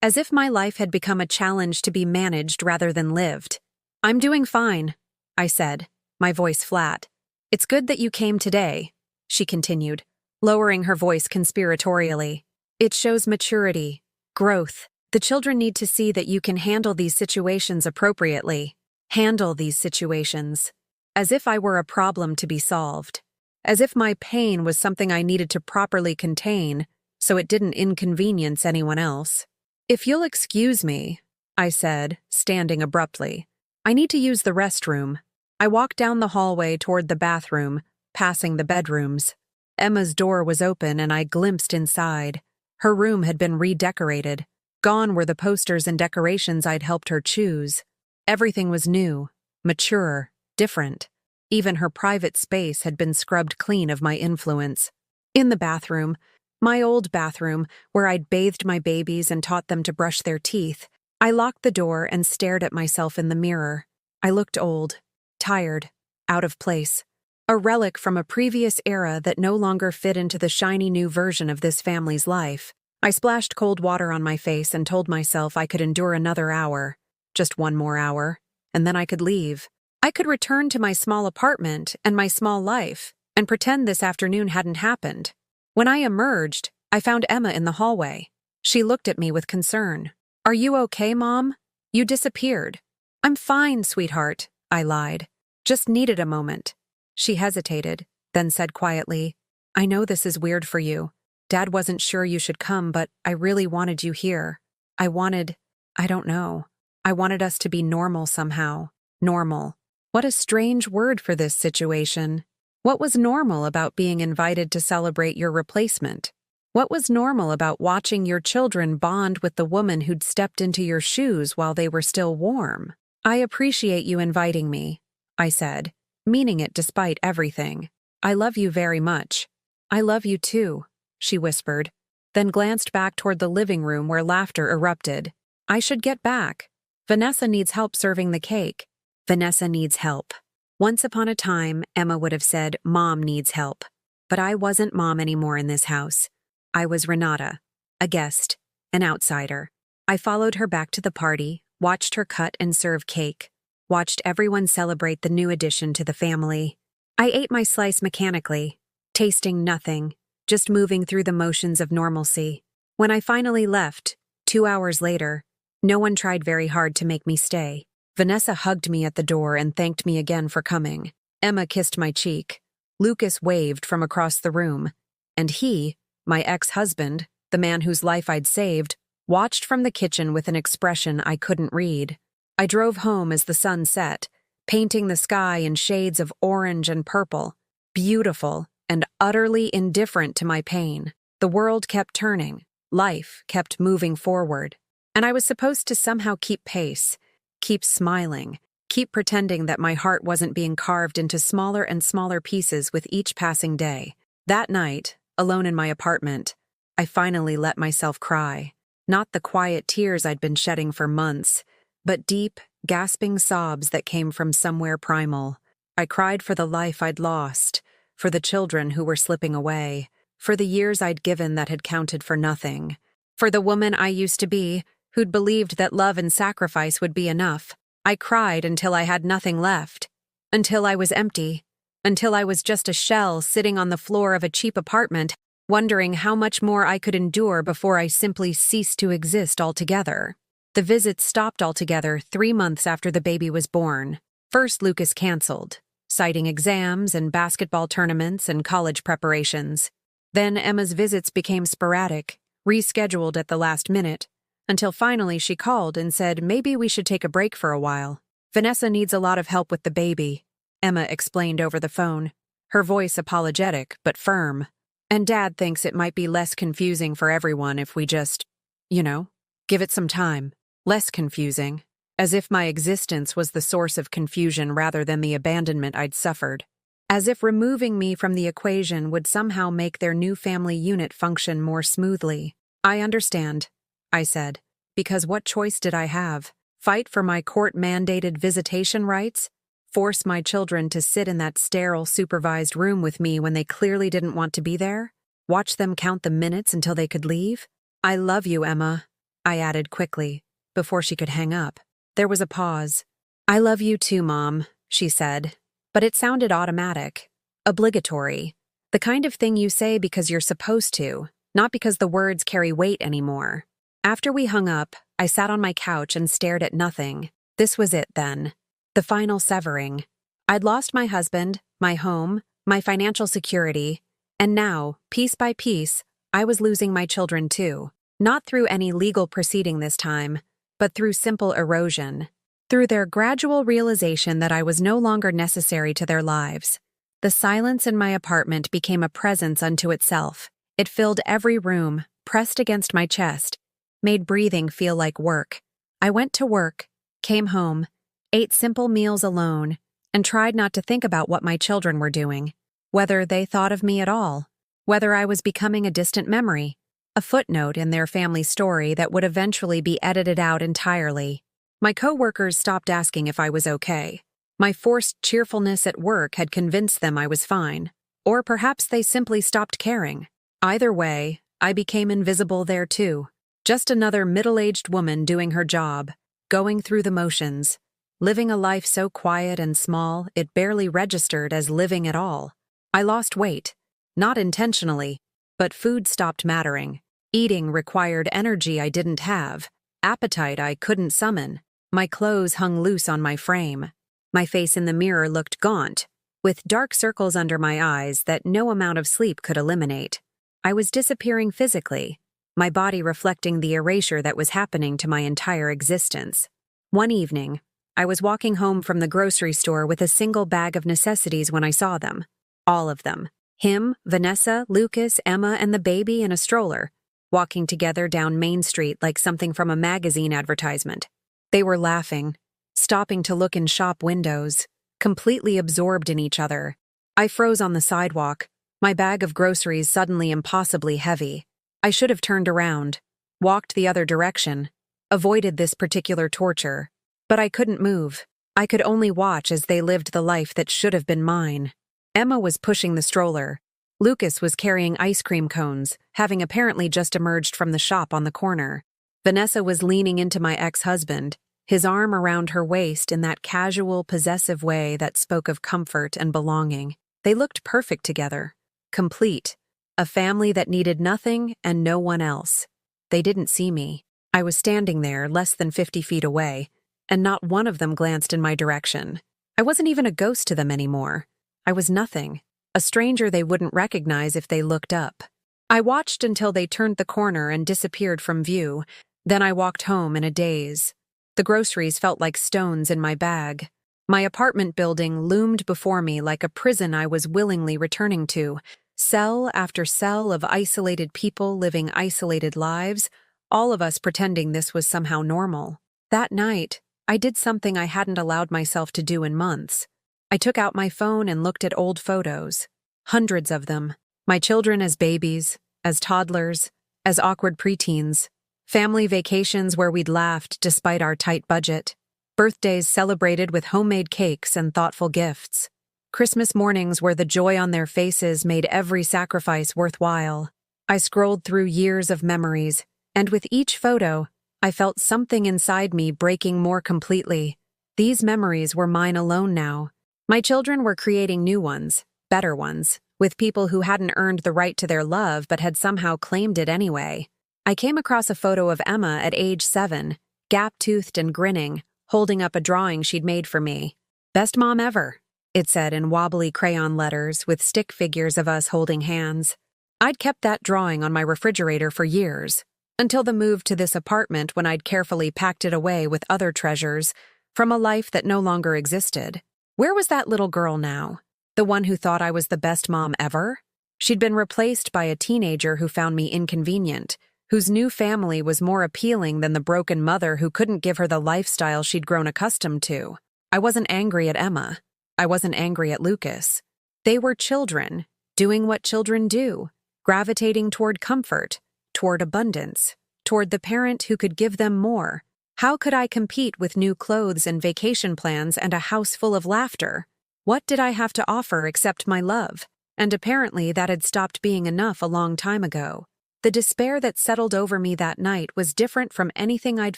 As if my life had become a challenge to be managed rather than lived. "I'm doing fine," I said, my voice flat. "It's good that you came today," she continued, lowering her voice conspiratorially. "It shows maturity, growth. The children need to see that you can handle these situations appropriately. Handle these situations. As if I were a problem to be solved. As if my pain was something I needed to properly contain, so it didn't inconvenience anyone else. "If you'll excuse me," I said, standing abruptly. "I need to use the restroom." I walked down the hallway toward the bathroom, passing the bedrooms. Emma's door was open and I glimpsed inside. Her room had been redecorated. Gone were the posters and decorations I'd helped her choose. Everything was new, mature, different. Even her private space had been scrubbed clean of my influence. In the bathroom, My old bathroom, where I'd bathed my babies and taught them to brush their teeth. I locked the door and stared at myself in the mirror. I looked old, tired, out of place. A relic from a previous era that no longer fit into the shiny new version of this family's life. I splashed cold water on my face and told myself I could endure another hour, just one more hour, and then I could leave. I could return to my small apartment and my small life and pretend this afternoon hadn't happened. When I emerged, I found Emma in the hallway. She looked at me with concern. "Are you okay, Mom? You disappeared." "I'm fine, sweetheart," I lied. "Just needed a moment." She hesitated, then said quietly, "I know this is weird for you. Dad wasn't sure you should come, but I really wanted you here. I don't know. I wanted us to be normal somehow. Normal. What a strange word for this situation. What was normal about being invited to celebrate your replacement? What was normal about watching your children bond with the woman who'd stepped into your shoes while they were still warm? "I appreciate you inviting me," I said, meaning it despite everything. "I love you very much." "I love you too," she whispered, then glanced back toward the living room where laughter erupted. "I should get back. Vanessa needs help serving the cake." Vanessa needs help. Once upon a time, Emma would have said, "Mom needs help." But I wasn't Mom anymore in this house. I was Renata, a guest, an outsider. I followed her back to the party, watched her cut and serve cake, watched everyone celebrate the new addition to the family. I ate my slice mechanically, tasting nothing, just moving through the motions of normalcy. When I finally left, 2 hours later, no one tried very hard to make me stay. Vanessa hugged me at the door and thanked me again for coming. Emma kissed my cheek. Lucas waved from across the room. And he, my ex-husband, the man whose life I'd saved, watched from the kitchen with an expression I couldn't read. I drove home as the sun set, painting the sky in shades of orange and purple, beautiful and utterly indifferent to my pain. The world kept turning. Life kept moving forward. And I was supposed to somehow keep pace, keep smiling, keep pretending that my heart wasn't being carved into smaller and smaller pieces with each passing day. That night, alone in my apartment, I finally let myself cry. Not the quiet tears I'd been shedding for months, but deep, gasping sobs that came from somewhere primal. I cried for the life I'd lost, for the children who were slipping away, for the years I'd given that had counted for nothing, for the woman I used to be, who'd believed that love and sacrifice would be enough. I cried until I had nothing left, until I was empty, until I was just a shell sitting on the floor of a cheap apartment, wondering how much more I could endure before I simply ceased to exist altogether. The visits stopped altogether 3 months after the baby was born. First, Lucas canceled, citing exams and basketball tournaments and college preparations. Then Emma's visits became sporadic, rescheduled at the last minute, until finally she called and said maybe we should take a break for a while. "Vanessa needs a lot of help with the baby," Emma explained over the phone, her voice apologetic but firm. "And Dad thinks it might be less confusing for everyone if we just, give it some time. Less confusing, as if my existence was the source of confusion rather than the abandonment I'd suffered. As if removing me from the equation would somehow make their new family unit function more smoothly. "I understand," I said, because what choice did I have? Fight for my court-mandated visitation rights? Force my children to sit in that sterile, supervised room with me when they clearly didn't want to be there? Watch them count the minutes until they could leave? "I love you, Emma," I added quickly, before she could hang up. There was a pause. "I love you too, Mom," she said, but it sounded automatic, obligatory, the kind of thing you say because you're supposed to, not because the words carry weight anymore. After we hung up, I sat on my couch and stared at nothing. This was it then. The final severing. I'd lost my husband, my home, my financial security, and now, piece by piece, I was losing my children too. Not through any legal proceeding this time, but through simple erosion. Through their gradual realization that I was no longer necessary to their lives. The silence in my apartment became a presence unto itself. It filled every room, pressed against my chest, made breathing feel like work. I went to work, came home, ate simple meals alone, and tried not to think about what my children were doing, whether they thought of me at all. whether I was becoming a distant memory, a footnote in their family story that would eventually be edited out entirely. My coworkers stopped asking if I was okay. My forced cheerfulness at work had convinced them I was fine, or perhaps they simply stopped caring. Either way, I became invisible there too. Just another middle-aged woman doing her job, going through the motions, living a life so quiet and small it barely registered as living at all. I lost weight, not intentionally, but food stopped mattering. Eating required energy I didn't have, appetite I couldn't summon. My clothes hung loose on my frame. My face in the mirror looked gaunt, with dark circles under my eyes that no amount of sleep could eliminate. I was disappearing physically, my body reflecting the erasure that was happening to my entire existence. One evening, I was walking home from the grocery store with a single bag of necessities when I saw them. All of them. Him, Vanessa, Lucas, Emma, and the baby in a stroller, walking together down Main Street like something from a magazine advertisement. They were laughing, stopping to look in shop windows, completely absorbed in each other. I froze on the sidewalk, my bag of groceries suddenly impossibly heavy. I should have turned around, walked the other direction, avoided this particular torture. But I couldn't move. I could only watch as they lived the life that should have been mine. Emma was pushing the stroller. Lucas was carrying ice cream cones, having apparently just emerged from the shop on the corner. Vanessa was leaning into my ex-husband, his arm around her waist in that casual, possessive way that spoke of comfort and belonging. They looked perfect together. Complete. A family that needed nothing and no one else. They didn't see me. I was standing there, less than 50 feet away, and not one of them glanced in my direction. I wasn't even a ghost to them anymore. I was nothing. A stranger they wouldn't recognize if they looked up. I watched until they turned the corner and disappeared from view. Then I walked home in a daze. The groceries felt like stones in my bag. My apartment building loomed before me like a prison I was willingly returning to. Cell after cell of isolated people living isolated lives, all of us pretending this was somehow normal. That night, I did something I hadn't allowed myself to do in months. I took out my phone and looked at old photos. Hundreds of them. My children as babies, as toddlers, as awkward preteens. Family vacations where we'd laughed despite our tight budget. Birthdays celebrated with homemade cakes and thoughtful gifts. Christmas mornings where the joy on their faces made every sacrifice worthwhile. I scrolled through years of memories, and with each photo, I felt something inside me breaking more completely. These memories were mine alone now. My children were creating new ones, better ones, with people who hadn't earned the right to their love but had somehow claimed it anyway. I came across a photo of Emma at age 7, gap-toothed and grinning, holding up a drawing she'd made for me. "Best mom ever," it said in wobbly crayon letters with stick figures of us holding hands. I'd kept that drawing on my refrigerator for years, until the move to this apartment when I'd carefully packed it away with other treasures from a life that no longer existed. Where was that little girl now? The one who thought I was the best mom ever? She'd been replaced by a teenager who found me inconvenient, whose new family was more appealing than the broken mother who couldn't give her the lifestyle she'd grown accustomed to. I wasn't angry at Emma. I wasn't angry at Lucas. They were children, doing what children do, gravitating toward comfort, toward abundance, toward the parent who could give them more. How could I compete with new clothes and vacation plans and a house full of laughter? What did I have to offer except my love? And apparently that had stopped being enough a long time ago. The despair that settled over me that night was different from anything I'd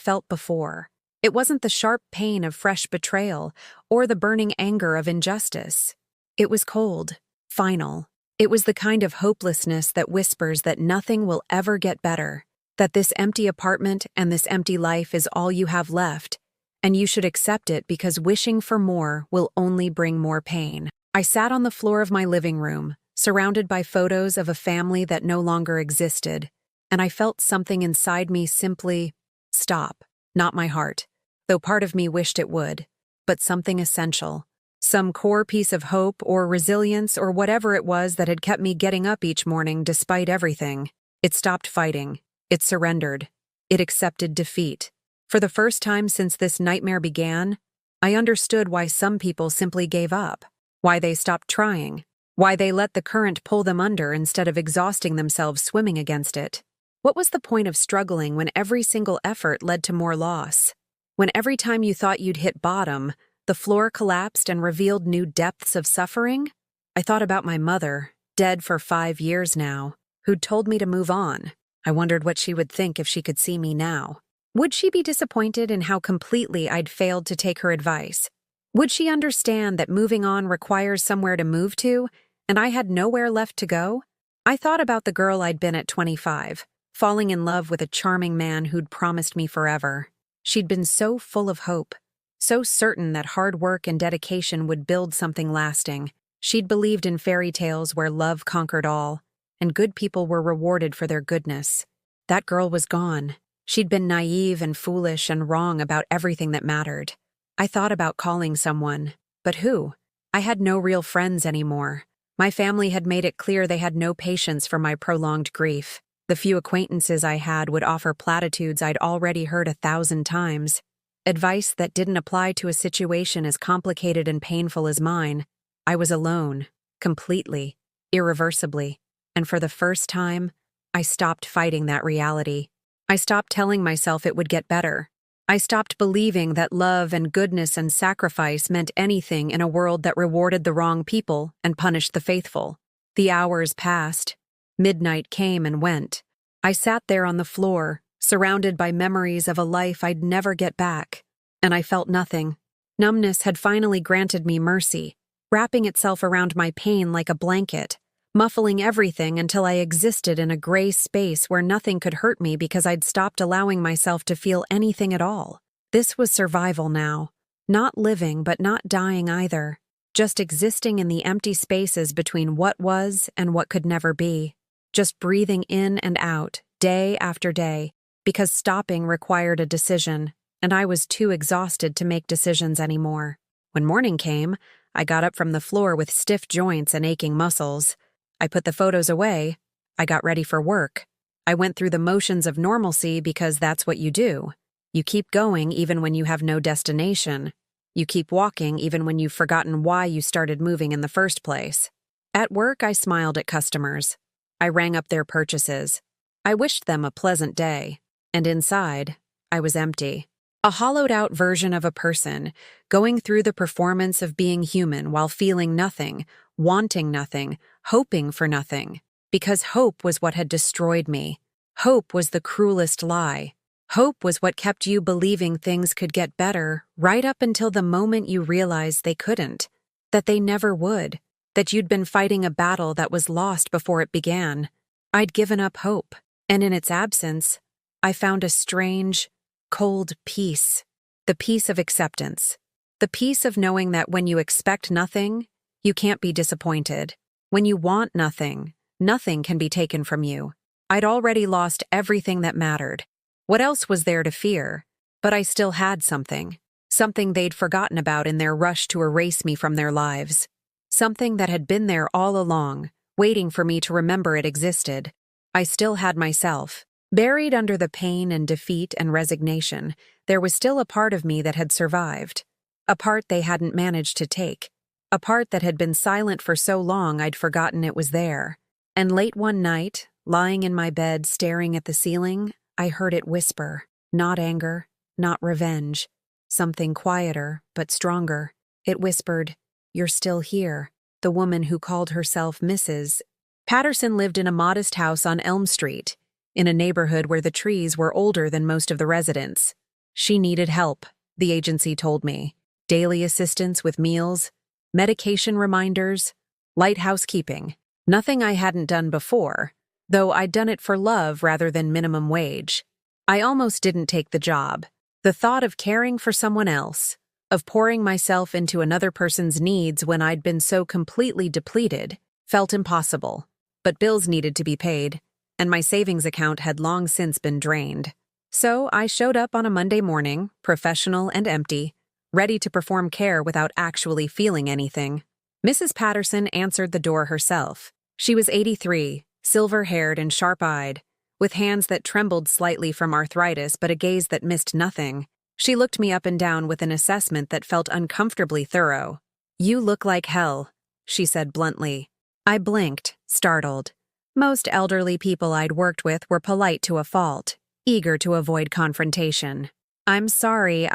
felt before. It wasn't the sharp pain of fresh betrayal or the burning anger of injustice. It was cold, final. It was the kind of hopelessness that whispers that nothing will ever get better, that this empty apartment and this empty life is all you have left, and you should accept it because wishing for more will only bring more pain. I sat on the floor of my living room, surrounded by photos of a family that no longer existed, and I felt something inside me simply stop, not my heart, though part of me wished it would, but something essential. Some core piece of hope or resilience or whatever it was that had kept me getting up each morning despite everything. It stopped fighting. It surrendered. It accepted defeat. For the first time since this nightmare began, I understood why some people simply gave up, why they stopped trying, Why they let the current pull them under instead of exhausting themselves swimming against it. What was the point of struggling when every single effort led to more loss? When every time you thought you'd hit bottom, the floor collapsed and revealed new depths of suffering? I thought about my mother, dead for 5 years now, who'd told me to move on. I wondered what she would think if she could see me now. Would she be disappointed in how completely I'd failed to take her advice? Would she understand that moving on requires somewhere to move to, and I had nowhere left to go? I thought about the girl I'd been at 25, falling in love with a charming man who'd promised me forever. She'd been so full of hope, so certain that hard work and dedication would build something lasting. She'd believed in fairy tales where love conquered all, and good people were rewarded for their goodness. That girl was gone. She'd been naive and foolish and wrong about everything that mattered. I thought about calling someone, but who? I had no real friends anymore. My family had made it clear they had no patience for my prolonged grief. The few acquaintances I had would offer platitudes I'd already heard 1,000 times. Advice that didn't apply to a situation as complicated and painful as mine. I was alone, completely, irreversibly, and for the first time, I stopped fighting that reality. I stopped telling myself it would get better. I stopped believing that love and goodness and sacrifice meant anything in a world that rewarded the wrong people and punished the faithful. The hours passed. Midnight came and went. I sat there on the floor, surrounded by memories of a life I'd never get back, and I felt nothing. Numbness had finally granted me mercy, wrapping itself around my pain like a blanket, muffling everything until I existed in a gray space where nothing could hurt me because I'd stopped allowing myself to feel anything at all. This was survival now. Not living, but not dying either. Just existing in the empty spaces between what was and what could never be. Just breathing in and out, day after day, because stopping required a decision, and I was too exhausted to make decisions anymore. When morning came, I got up from the floor with stiff joints and aching muscles. I put the photos away. I got ready for work. I went through the motions of normalcy because that's what you do. You keep going even when you have no destination. You keep walking even when you've forgotten why you started moving in the first place. At work, I smiled at customers. I rang up their purchases. I wished them a pleasant day. And inside, I was empty. A hollowed-out version of a person, going through the performance of being human while feeling nothing, wanting nothing, hoping for nothing. Because hope was what had destroyed me. Hope was the cruelest lie. Hope was what kept you believing things could get better right up until the moment you realized they couldn't, that they never would, that you'd been fighting a battle that was lost before it began. I'd given up hope, and in its absence, I found a strange, cold peace. The peace of acceptance. The peace of knowing that when you expect nothing, you can't be disappointed. When you want nothing, nothing can be taken from you. I'd already lost everything that mattered. What else was there to fear? But I still had something. Something they'd forgotten about in their rush to erase me from their lives. Something that had been there all along, waiting for me to remember it existed. I still had myself. Buried under the pain and defeat and resignation, there was still a part of me that had survived. A part they hadn't managed to take. A part that had been silent for so long I'd forgotten it was there. And late one night, lying in my bed staring at the ceiling, I heard it whisper. Not anger, not revenge. Something quieter, but stronger. It whispered, "You're still here." The woman who called herself Mrs. Patterson lived in a modest house on Elm Street, in a neighborhood where the trees were older than most of the residents. She needed help, the agency told me. Daily assistance with meals, medication reminders, light housekeeping. Nothing I hadn't done before, though I'd done it for love rather than minimum wage. I almost didn't take the job. The thought of caring for someone else, of pouring myself into another person's needs when I'd been so completely depleted, felt impossible. But bills needed to be paid, and my savings account had long since been drained. So I showed up on a Monday morning, professional and empty, ready to perform care without actually feeling anything. Mrs. Patterson answered the door herself. She was 83, silver-haired and sharp-eyed, with hands that trembled slightly from arthritis but a gaze that missed nothing. She looked me up and down with an assessment that felt uncomfortably thorough. "You look like hell," she said bluntly. I blinked, startled. Most elderly people I'd worked with were polite to a fault, eager to avoid confrontation. "I'm sorry,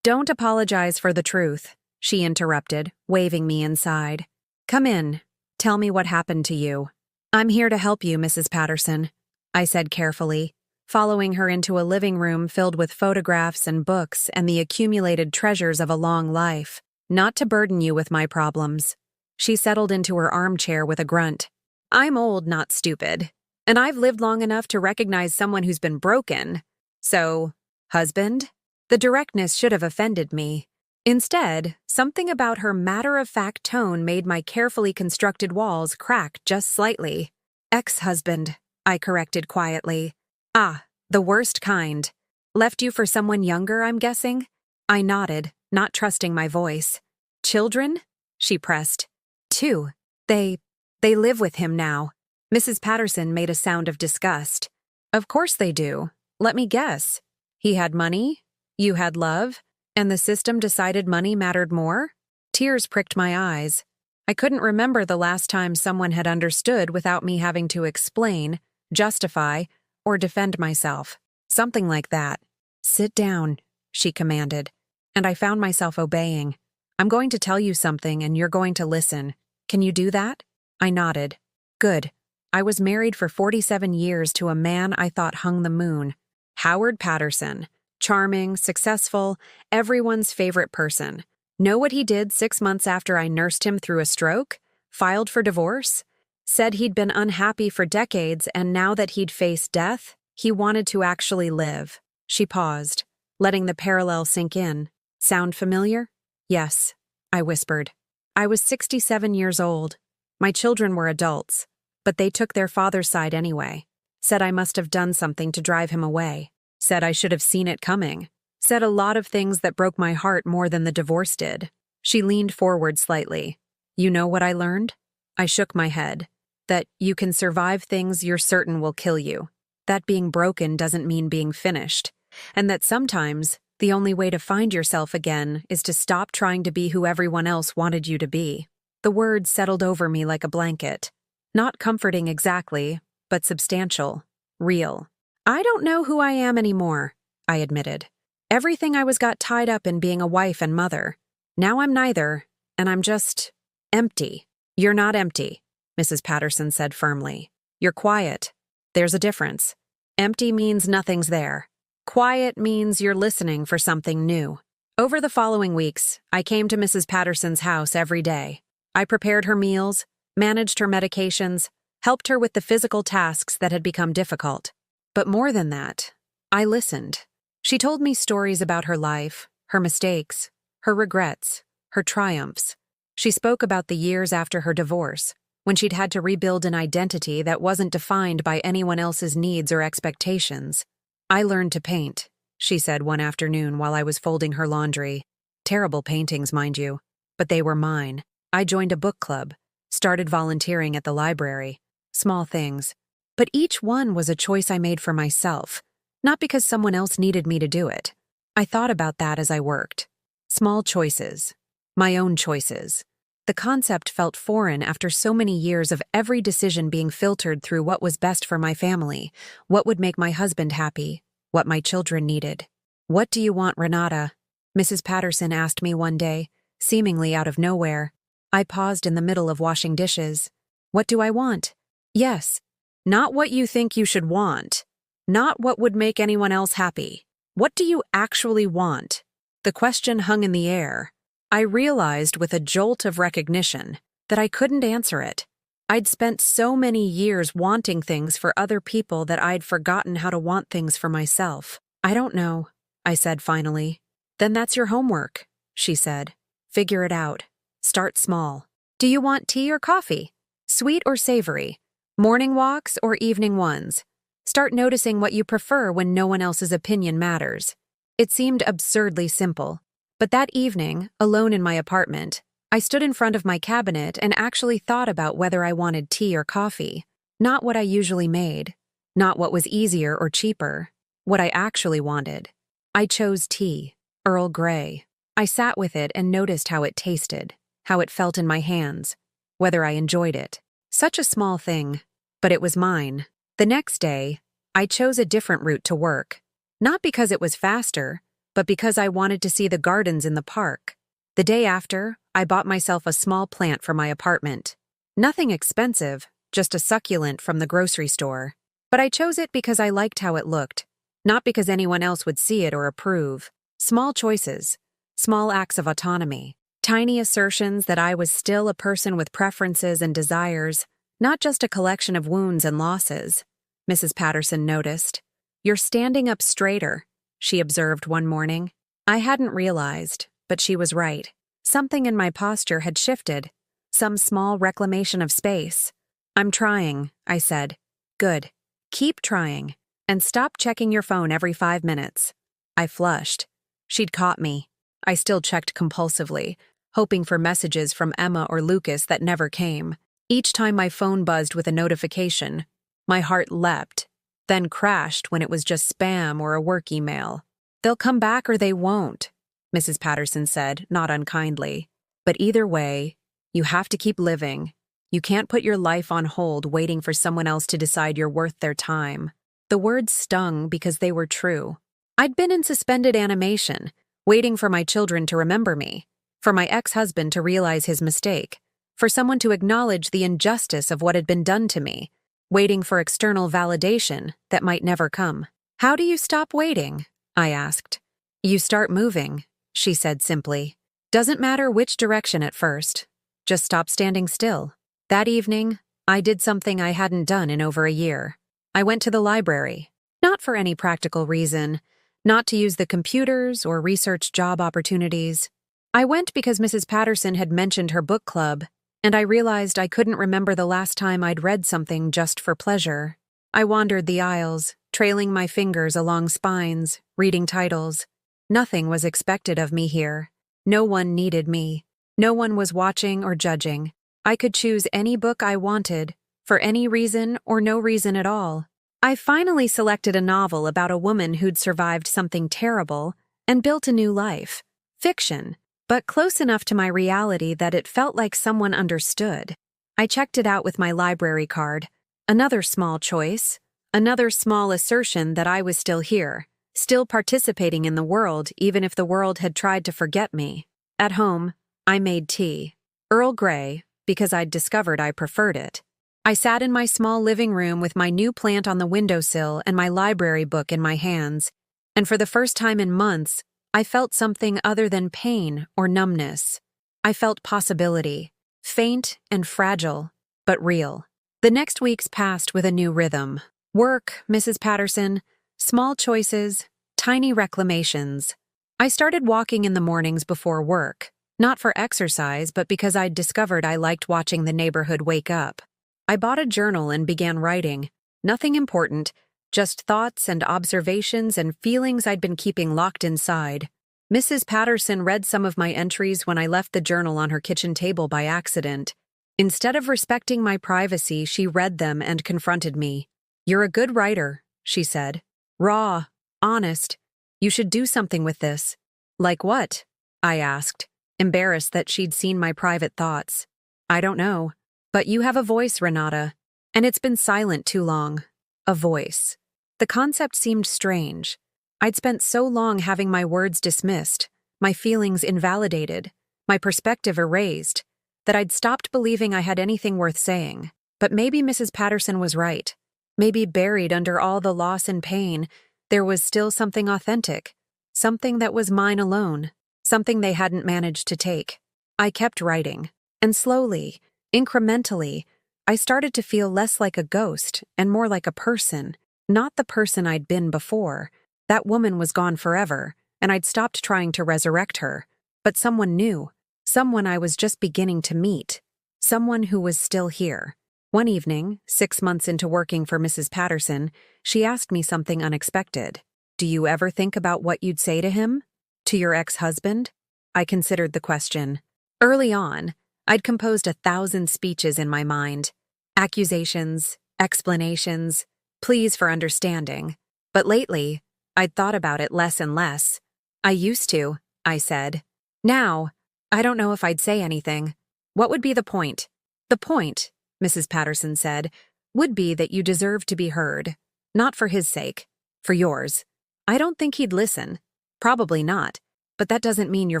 Don't apologize for the truth," she interrupted, waving me inside. "Come in. Tell me what happened to you." "I'm here to help you, Mrs. Patterson," I said carefully, following her into a living room filled with photographs and books and the accumulated treasures of a long life. "Not to burden you with my problems." She settled into her armchair with a grunt. "I'm old, not stupid, and I've lived long enough to recognize someone who's been broken. So, husband?" The directness should have offended me. Instead, something about her matter-of-fact tone made my carefully constructed walls crack just slightly. "Ex-husband," I corrected quietly. "Ah, the worst kind. Left you for someone younger, I'm guessing?" I nodded, not trusting my voice. "Children?" she pressed. "Two. They live with him now." Mrs. Patterson made a sound of disgust. "Of course they do. Let me guess. He had money, you had love, and the system decided money mattered more?" Tears pricked my eyes. I couldn't remember the last time someone had understood without me having to explain, justify, or defend myself. Something like that. "Sit down," she commanded, and I found myself obeying. "I'm going to tell you something and you're going to listen. Can you do that?" I nodded. "Good. I was married for 47 years to a man I thought hung the moon. Howard Patterson. Charming, successful, everyone's favorite person. Know what he did 6 months after I nursed him through a stroke? Filed for divorce? Said he'd been unhappy for decades and now that he'd faced death, he wanted to actually live." She paused, letting the parallel sink in. "Sound familiar?" "Yes," I whispered. "I was 67 years old. My children were adults, but they took their father's side anyway. Said I must have done something to drive him away. Said I should have seen it coming. Said a lot of things that broke my heart more than the divorce did." She leaned forward slightly. "You know what I learned?" I shook my head. "That you can survive things you're certain will kill you. That being broken doesn't mean being finished. And that sometimes the only way to find yourself again is to stop trying to be who everyone else wanted you to be." The words settled over me like a blanket. Not comforting exactly, but substantial. Real. "I don't know who I am anymore," I admitted. "Everything I was got tied up in being a wife and mother. Now I'm neither, and I'm just empty." "You're not empty," Mrs. Patterson said firmly. "You're quiet. There's a difference. Empty means nothing's there. Quiet means you're listening for something new." Over the following weeks, I came to Mrs. Patterson's house every day. I prepared her meals, managed her medications, helped her with the physical tasks that had become difficult. But more than that, I listened. She told me stories about her life, her mistakes, her regrets, her triumphs. She spoke about the years after her divorce, when she'd had to rebuild an identity that wasn't defined by anyone else's needs or expectations. "I learned to paint," she said one afternoon while I was folding her laundry. Terrible paintings, mind you, but they were mine. I joined a book club, started volunteering at the library. Small things. But each one was a choice I made for myself, not because someone else needed me to do it. I thought about that as I worked. Small choices. My own choices. The concept felt foreign after so many years of every decision being filtered through what was best for my family, what would make my husband happy, what my children needed. "What do you want, Renata?" Mrs. Patterson asked me one day, seemingly out of nowhere. I paused in the middle of washing dishes. "What do I want?" "Yes. Not what you think you should want. Not what would make anyone else happy. What do you actually want?" The question hung in the air. I realized with a jolt of recognition that I couldn't answer it. I'd spent so many years wanting things for other people that I'd forgotten how to want things for myself. "I don't know," I said finally. "Then that's your homework," she said. "Figure it out. Start small. Do you want tea or coffee? Sweet or savory? Morning walks or evening ones? Start noticing what you prefer when no one else's opinion matters." It seemed absurdly simple. But that evening, alone in my apartment, I stood in front of my cabinet and actually thought about whether I wanted tea or coffee. Not what I usually made. Not what was easier or cheaper. What I actually wanted. I chose tea, Earl Grey. I sat with it and noticed how it tasted, how it felt in my hands, whether I enjoyed it. Such a small thing, but it was mine. The next day, I chose a different route to work. Not because it was faster, but because I wanted to see the gardens in the park. The day after, I bought myself a small plant for my apartment. Nothing expensive, just a succulent from the grocery store. But I chose it because I liked how it looked, not because anyone else would see it or approve. Small choices, small acts of autonomy, tiny assertions that I was still a person with preferences and desires, not just a collection of wounds and losses. Mrs. Patterson noticed. "You're standing up straighter," she observed one morning. I hadn't realized, but she was right. Something in my posture had shifted, some small reclamation of space. "I'm trying," I said. "Good. Keep trying. And stop checking your phone every 5 minutes." I flushed. She'd caught me. I still checked compulsively, hoping for messages from Emma or Lucas that never came. Each time my phone buzzed with a notification, my heart leapt, then crashed when it was just spam or a work email. "They'll come back or they won't," Mrs. Patterson said, not unkindly. "But either way, you have to keep living. You can't put your life on hold waiting for someone else to decide you're worth their time." The words stung because they were true. I'd been in suspended animation, waiting for my children to remember me, for my ex-husband to realize his mistake, for someone to acknowledge the injustice of what had been done to me, waiting for external validation that might never come. "How do you stop waiting?" I asked. "You start moving," she said simply. "Doesn't matter which direction at first. Just stop standing still." That evening, I did something I hadn't done in over a year. I went to the library, not for any practical reason, not to use the computers or research job opportunities. I went because Mrs. Patterson had mentioned her book club, and I realized I couldn't remember the last time I'd read something just for pleasure. I wandered the aisles, trailing my fingers along spines, reading titles. Nothing was expected of me here. No one needed me. No one was watching or judging. I could choose any book I wanted, for any reason or no reason at all. I finally selected a novel about a woman who'd survived something terrible and built a new life. Fiction, but close enough to my reality that it felt like someone understood. I checked it out with my library card. Another small choice, another small assertion that I was still here, still participating in the world even if the world had tried to forget me. At home, I made tea. Earl Grey, because I'd discovered I preferred it. I sat in my small living room with my new plant on the windowsill and my library book in my hands, and for the first time in months, I felt something other than pain or numbness. I felt possibility, faint and fragile, but real. The next weeks passed with a new rhythm. Work, Mrs. Patterson, small choices, tiny reclamations. I started walking in the mornings before work. Not for exercise, but because I'd discovered I liked watching the neighborhood wake up. I bought a journal and began writing. Nothing important, just thoughts and observations and feelings I'd been keeping locked inside. Mrs. Patterson read some of my entries when I left the journal on her kitchen table by accident. Instead of respecting my privacy, she read them and confronted me. "You're a good writer," she said. "Raw, honest. You should do something with this." "Like what?" I asked, embarrassed that she'd seen my private thoughts. "I don't know. But you have a voice, Renata, and it's been silent too long." A voice. The concept seemed strange. I'd spent so long having my words dismissed, my feelings invalidated, my perspective erased, that I'd stopped believing I had anything worth saying. But maybe Mrs. Patterson was right. Maybe buried under all the loss and pain, there was still something authentic, something that was mine alone. Something they hadn't managed to take. I kept writing, and slowly, incrementally, I started to feel less like a ghost and more like a person, not the person I'd been before. That woman was gone forever, and I'd stopped trying to resurrect her. But someone new, someone I was just beginning to meet, someone who was still here. One evening, 6 months into working for Mrs. Patterson, she asked me something unexpected. "Do you ever think about what you'd say to him? To your ex-husband?" I considered the question. Early on, I'd composed 1,000 speeches in my mind. Accusations, explanations, pleas for understanding. But lately, I'd thought about it less and less. "I used to," I said. "Now, I don't know if I'd say anything. What would be the point?" "The point," Mrs. Patterson said, would be that you deserve to be heard. Not for his sake, for yours. I don't think he'd listen. Probably not. But that doesn't mean your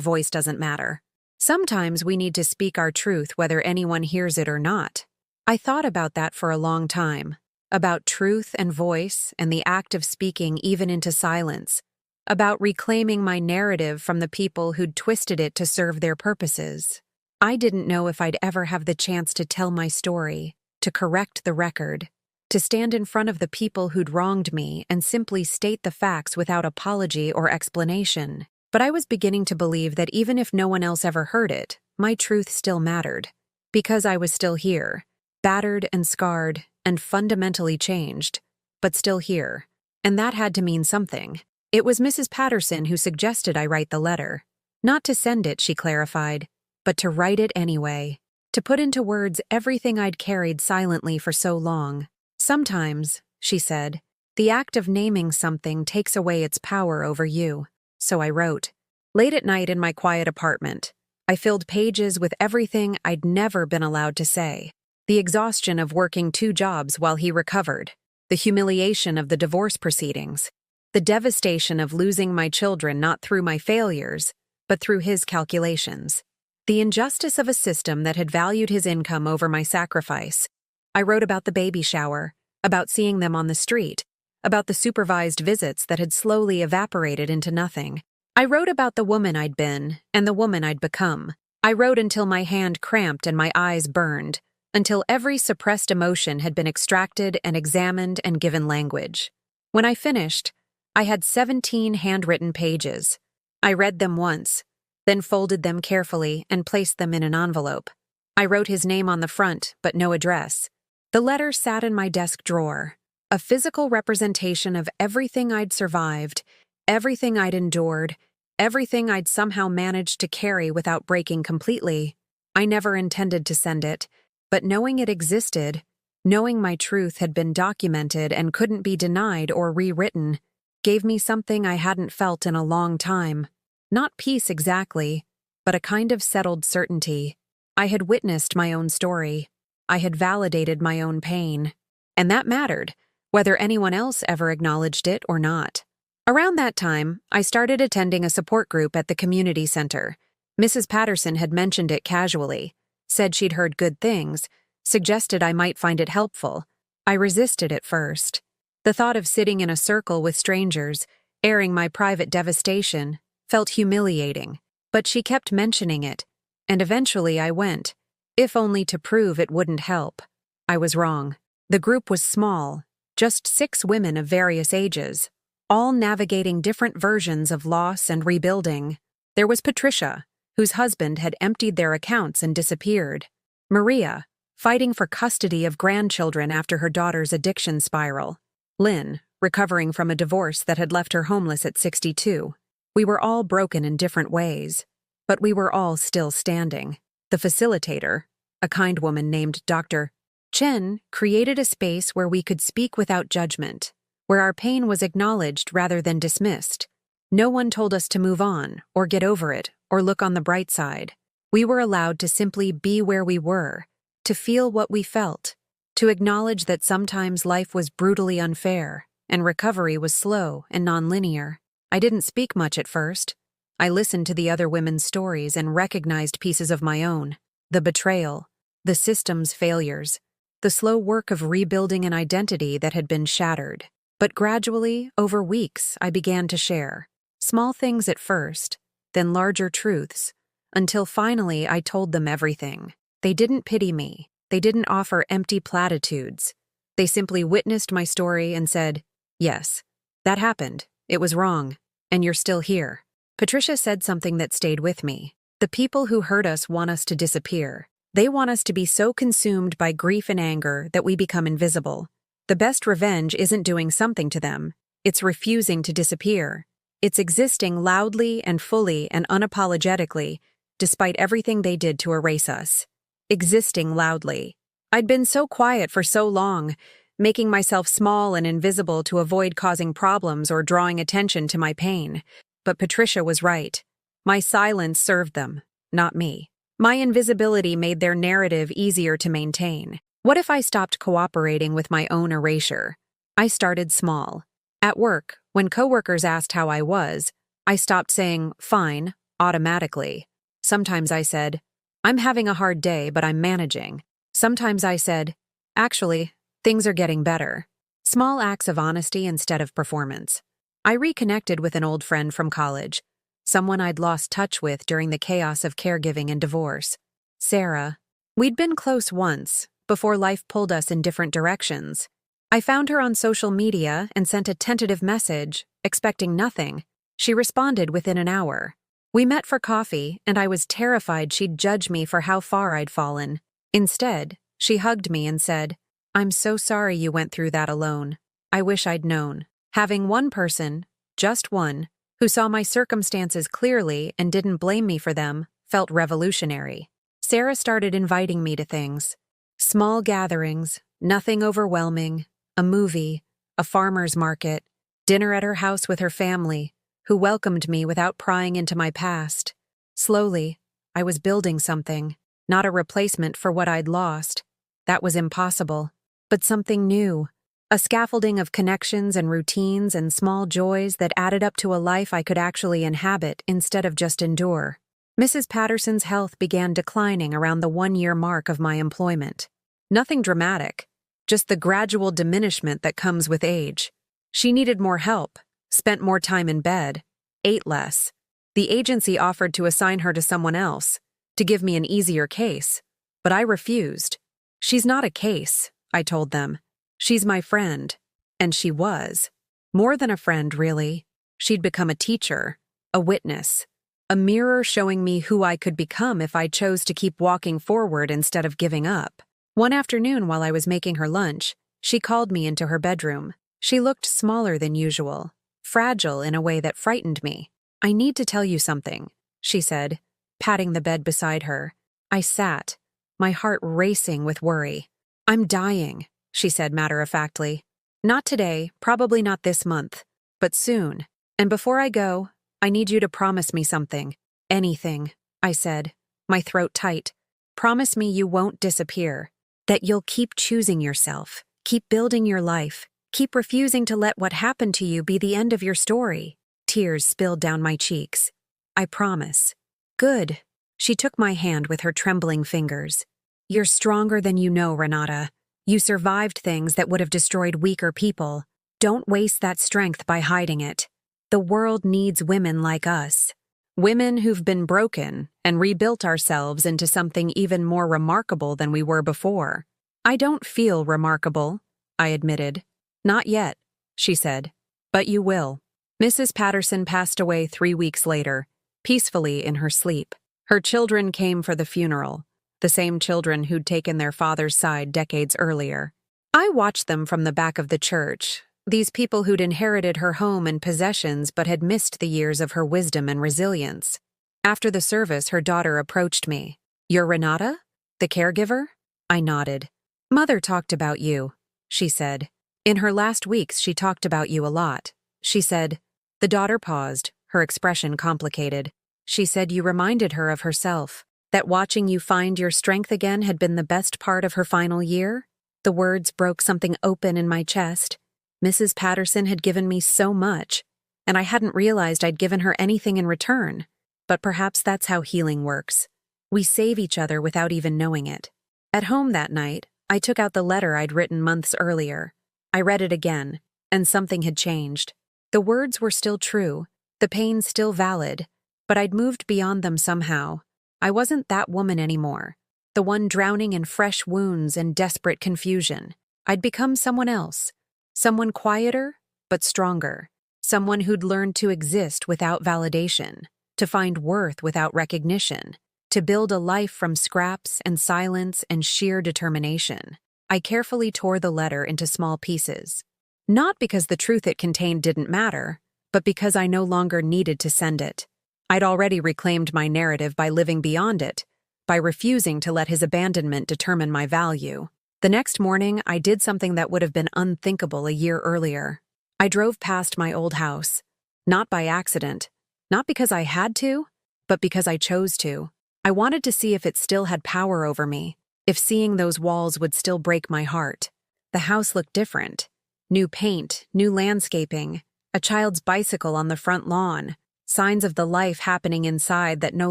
voice doesn't matter. Sometimes we need to speak our truth whether anyone hears it or not. I thought about that for a long time. About truth and voice and the act of speaking even into silence. About reclaiming my narrative from the people who'd twisted it to serve their purposes. I didn't know if I'd ever have the chance to tell my story, to correct the record, to stand in front of the people who'd wronged me and simply state the facts without apology or explanation. But I was beginning to believe that even if no one else ever heard it, my truth still mattered. Because I was still here, battered and scarred and fundamentally changed, but still here. And that had to mean something. It was Mrs. Patterson who suggested I write the letter. Not to send it, she clarified, but to write it anyway. To put into words everything I'd carried silently for so long. Sometimes, she said, the act of naming something takes away its power over you. So I wrote. Late at night in my quiet apartment, I filled pages with everything I'd never been allowed to say. The exhaustion of working 2 jobs while he recovered. The humiliation of the divorce proceedings. The devastation of losing my children not through my failures, but through his calculations. The injustice of a system that had valued his income over my sacrifice. I wrote about the baby shower, about seeing them on the street, about the supervised visits that had slowly evaporated into nothing. I wrote about the woman I'd been and the woman I'd become. I wrote until my hand cramped and my eyes burned, until every suppressed emotion had been extracted and examined and given language. When I finished, I had 17 handwritten pages. I read them once, then folded them carefully and placed them in an envelope. I wrote his name on the front, but no address. The letter sat in my desk drawer, a physical representation of everything I'd survived, everything I'd endured, everything I'd somehow managed to carry without breaking completely. I never intended to send it, but knowing it existed, knowing my truth had been documented and couldn't be denied or rewritten, gave me something I hadn't felt in a long time. Not peace exactly, but a kind of settled certainty. I had witnessed my own story. I had validated my own pain. And that mattered, whether anyone else ever acknowledged it or not. Around that time, I started attending a support group at the community center. Mrs. Patterson had mentioned it casually, said she'd heard good things, suggested I might find it helpful. I resisted at first. The thought of sitting in a circle with strangers, airing my private devastation, felt humiliating, but she kept mentioning it, and eventually I went, if only to prove it wouldn't help. I was wrong. The group was small, just 6 women of various ages, all navigating different versions of loss and rebuilding. There was Patricia, whose husband had emptied their accounts and disappeared. Maria, fighting for custody of grandchildren after her daughter's addiction spiral. Lynn, recovering from a divorce that had left her homeless at 62. We were all broken in different ways, but we were all still standing. The facilitator, a kind woman named Dr. Chen, created a space where we could speak without judgment, where our pain was acknowledged rather than dismissed. No one told us to move on, or get over it, or look on the bright side. We were allowed to simply be where we were, to feel what we felt, to acknowledge that sometimes life was brutally unfair, and recovery was slow and nonlinear. I didn't speak much at first. I listened to the other women's stories and recognized pieces of my own. The betrayal, the system's failures, the slow work of rebuilding an identity that had been shattered. But gradually, over weeks, I began to share. Small things at first, then larger truths, until finally I told them everything. They didn't pity me. They didn't offer empty platitudes. They simply witnessed my story and said, yes, that happened. It was wrong. And you're still here. Patricia said something that stayed with me. The people who hurt us want us to disappear. They want us to be so consumed by grief and anger that we become invisible. The best revenge isn't doing something to them. It's refusing to disappear. It's existing loudly and fully and unapologetically, despite everything they did to erase us. Existing loudly. I'd been so quiet for so long, making myself small and invisible to avoid causing problems or drawing attention to my pain. But Patricia was right. My silence served them, not me. My invisibility made their narrative easier to maintain. What if I stopped cooperating with my own erasure? I started small. At work, when coworkers asked how I was, I stopped saying, fine, automatically. Sometimes I said, I'm having a hard day, but I'm managing. Sometimes I said, actually, things are getting better. Small acts of honesty instead of performance. I reconnected with an old friend from college, someone I'd lost touch with during the chaos of caregiving and divorce. Sarah. We'd been close once, before life pulled us in different directions. I found her on social media and sent a tentative message, expecting nothing. She responded within an hour. We met for coffee, and I was terrified she'd judge me for how far I'd fallen. Instead, she hugged me and said, I'm so sorry you went through that alone. I wish I'd known. Having one person, just one, who saw my circumstances clearly and didn't blame me for them, felt revolutionary. Sarah started inviting me to things. Small gatherings, nothing overwhelming, a movie, a farmer's market, dinner at her house with her family, who welcomed me without prying into my past. Slowly, I was building something, not a replacement for what I'd lost. That was impossible. But something new. A scaffolding of connections and routines and small joys that added up to a life I could actually inhabit instead of just endure. Mrs. Patterson's health began declining around the 1-year mark of my employment. Nothing dramatic, just the gradual diminishment that comes with age. She needed more help, spent more time in bed, ate less. The agency offered to assign her to someone else, to give me an easier case, but I refused. She's not a case, I told them. She's my friend. And she was. More than a friend, really. She'd become a teacher, a witness, a mirror showing me who I could become if I chose to keep walking forward instead of giving up. One afternoon while I was making her lunch, she called me into her bedroom. She looked smaller than usual, fragile in a way that frightened me. I need to tell you something, she said, patting the bed beside her. I sat, my heart racing with worry. I'm dying, she said matter-of-factly. Not today, probably not this month, but soon. And before I go, I need you to promise me something. Anything, I said, my throat tight. Promise me you won't disappear. That you'll keep choosing yourself, keep building your life, keep refusing to let what happened to you be the end of your story. Tears spilled down my cheeks. I promise. Good. She took my hand with her trembling fingers. You're stronger than you know, Renata. You survived things that would have destroyed weaker people. Don't waste that strength by hiding it. The world needs women like us. Women who've been broken and rebuilt ourselves into something even more remarkable than we were before. I don't feel remarkable, I admitted. Not yet, she said. But you will. Mrs. Patterson passed away 3 weeks later, peacefully in her sleep. Her children came for the funeral. The same children who'd taken their father's side decades earlier. I watched them from the back of the church, these people who'd inherited her home and possessions but had missed the years of her wisdom and resilience. After the service, her daughter approached me. You're Renata? The caregiver? I nodded. Mother talked about you, she said. In her last weeks, she talked about you a lot. She said. The daughter paused, her expression complicated. She said you reminded her of herself. That watching you find your strength again had been the best part of her final year? The words broke something open in my chest. Mrs. Patterson had given me so much, and I hadn't realized I'd given her anything in return. But perhaps that's how healing works. We save each other without even knowing it. At home that night, I took out the letter I'd written months earlier. I read it again, and something had changed. The words were still true, the pain still valid, but I'd moved beyond them somehow. I wasn't that woman anymore, the one drowning in fresh wounds and desperate confusion. I'd become someone else, someone quieter but stronger, someone who'd learned to exist without validation, to find worth without recognition, to build a life from scraps and silence and sheer determination. I carefully tore the letter into small pieces, not because the truth it contained didn't matter, but because I no longer needed to send it. I'd already reclaimed my narrative by living beyond it, by refusing to let his abandonment determine my value. The next morning, I did something that would have been unthinkable a year earlier. I drove past my old house, not by accident, not because I had to, but because I chose to. I wanted to see if it still had power over me, if seeing those walls would still break my heart. The house looked different. New paint, new landscaping, a child's bicycle on the front lawn, signs of the life happening inside that no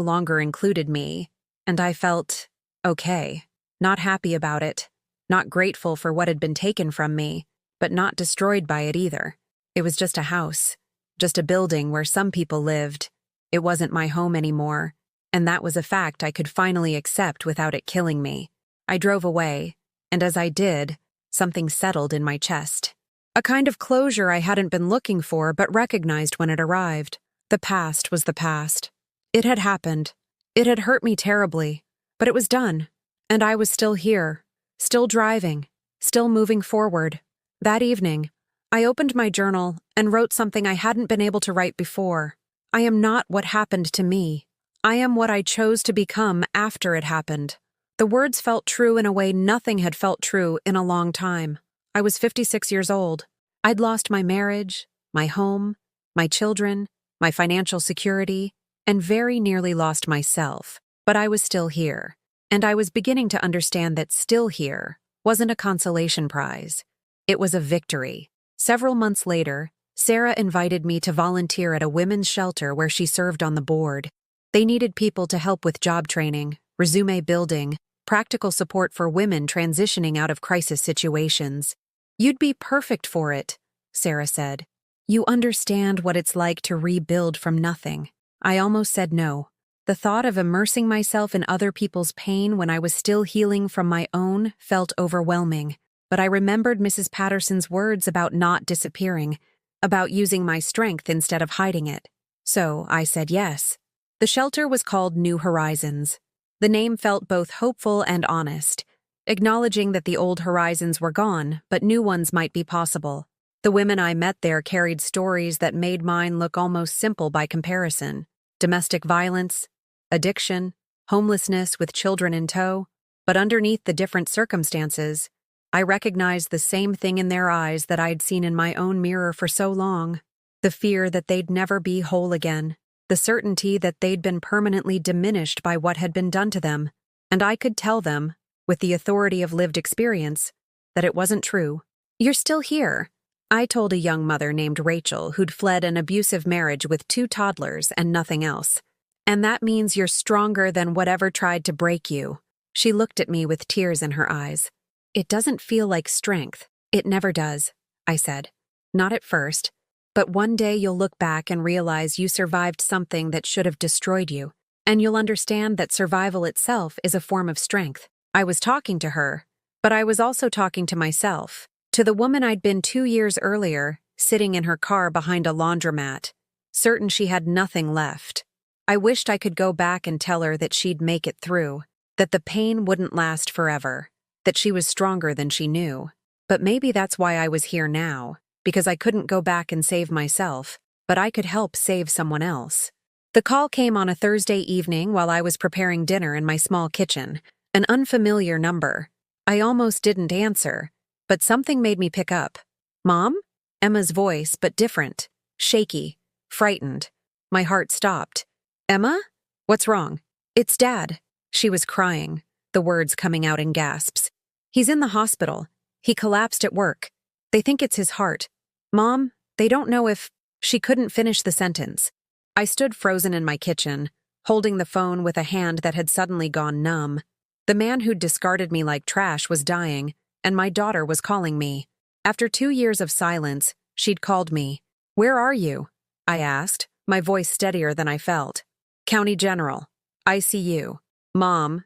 longer included me. And I felt okay. Not happy about it, not grateful for what had been taken from me, but not destroyed by it either. It was just a house, just a building where some people lived. It wasn't my home anymore, and that was a fact I could finally accept without it killing me. I drove away, and as I did, something settled in my chest. A kind of closure I hadn't been looking for but recognized when it arrived. The past was the past. It had happened. It had hurt me terribly, but it was done. And I was still here, still driving, still moving forward. That evening, I opened my journal and wrote something I hadn't been able to write before. I am not what happened to me. I am what I chose to become after it happened. The words felt true in a way nothing had felt true in a long time. I was 56 years old. I'd lost my marriage, my home, my children, my financial security, and very nearly lost myself. But I was still here. And I was beginning to understand that still here wasn't a consolation prize. It was a victory. Several months later, Sarah invited me to volunteer at a women's shelter where she served on the board. They needed people to help with job training, resume building, practical support for women transitioning out of crisis situations. "You'd be perfect for it," Sarah said. "You understand what it's like to rebuild from nothing." I almost said no. The thought of immersing myself in other people's pain when I was still healing from my own felt overwhelming. But I remembered Mrs. Patterson's words about not disappearing, about using my strength instead of hiding it. So I said yes. The shelter was called New Horizons. The name felt both hopeful and honest, acknowledging that the old horizons were gone, but new ones might be possible. The women I met there carried stories that made mine look almost simple by comparison. Domestic violence, addiction, homelessness with children in tow. But underneath the different circumstances, I recognized the same thing in their eyes that I'd seen in my own mirror for so long. The fear that they'd never be whole again. The certainty that they'd been permanently diminished by what had been done to them. And I could tell them, with the authority of lived experience, that it wasn't true. "You're still here," I told a young mother named Rachel who'd fled an abusive marriage with 2 toddlers and nothing else. "And that means you're stronger than whatever tried to break you." She looked at me with tears in her eyes. "It doesn't feel like strength. It never does," I said. "Not at first. But one day you'll look back and realize you survived something that should have destroyed you. And you'll understand that survival itself is a form of strength." I was talking to her, but I was also talking to myself, to the woman I'd been 2 years earlier, sitting in her car behind a laundromat, certain she had nothing left. I wished I could go back and tell her that she'd make it through, that the pain wouldn't last forever, that she was stronger than she knew. But maybe that's why I was here now, because I couldn't go back and save myself, but I could help save someone else. The call came on a Thursday evening while I was preparing dinner in my small kitchen, an unfamiliar number. I almost didn't answer, but something made me pick up. "Mom?" Emma's voice, but different, shaky, frightened. My heart stopped. "Emma? What's wrong?" "It's Dad." She was crying, the words coming out in gasps. "He's in the hospital. He collapsed at work. They think it's his heart. Mom, they don't know if—" She couldn't finish the sentence. I stood frozen in my kitchen, holding the phone with a hand that had suddenly gone numb. The man who'd discarded me like trash was dying, and my daughter was calling me. After 2 years of silence, she'd called me. "Where are you?" I asked, my voice steadier than I felt. "County General. ICU. Mom,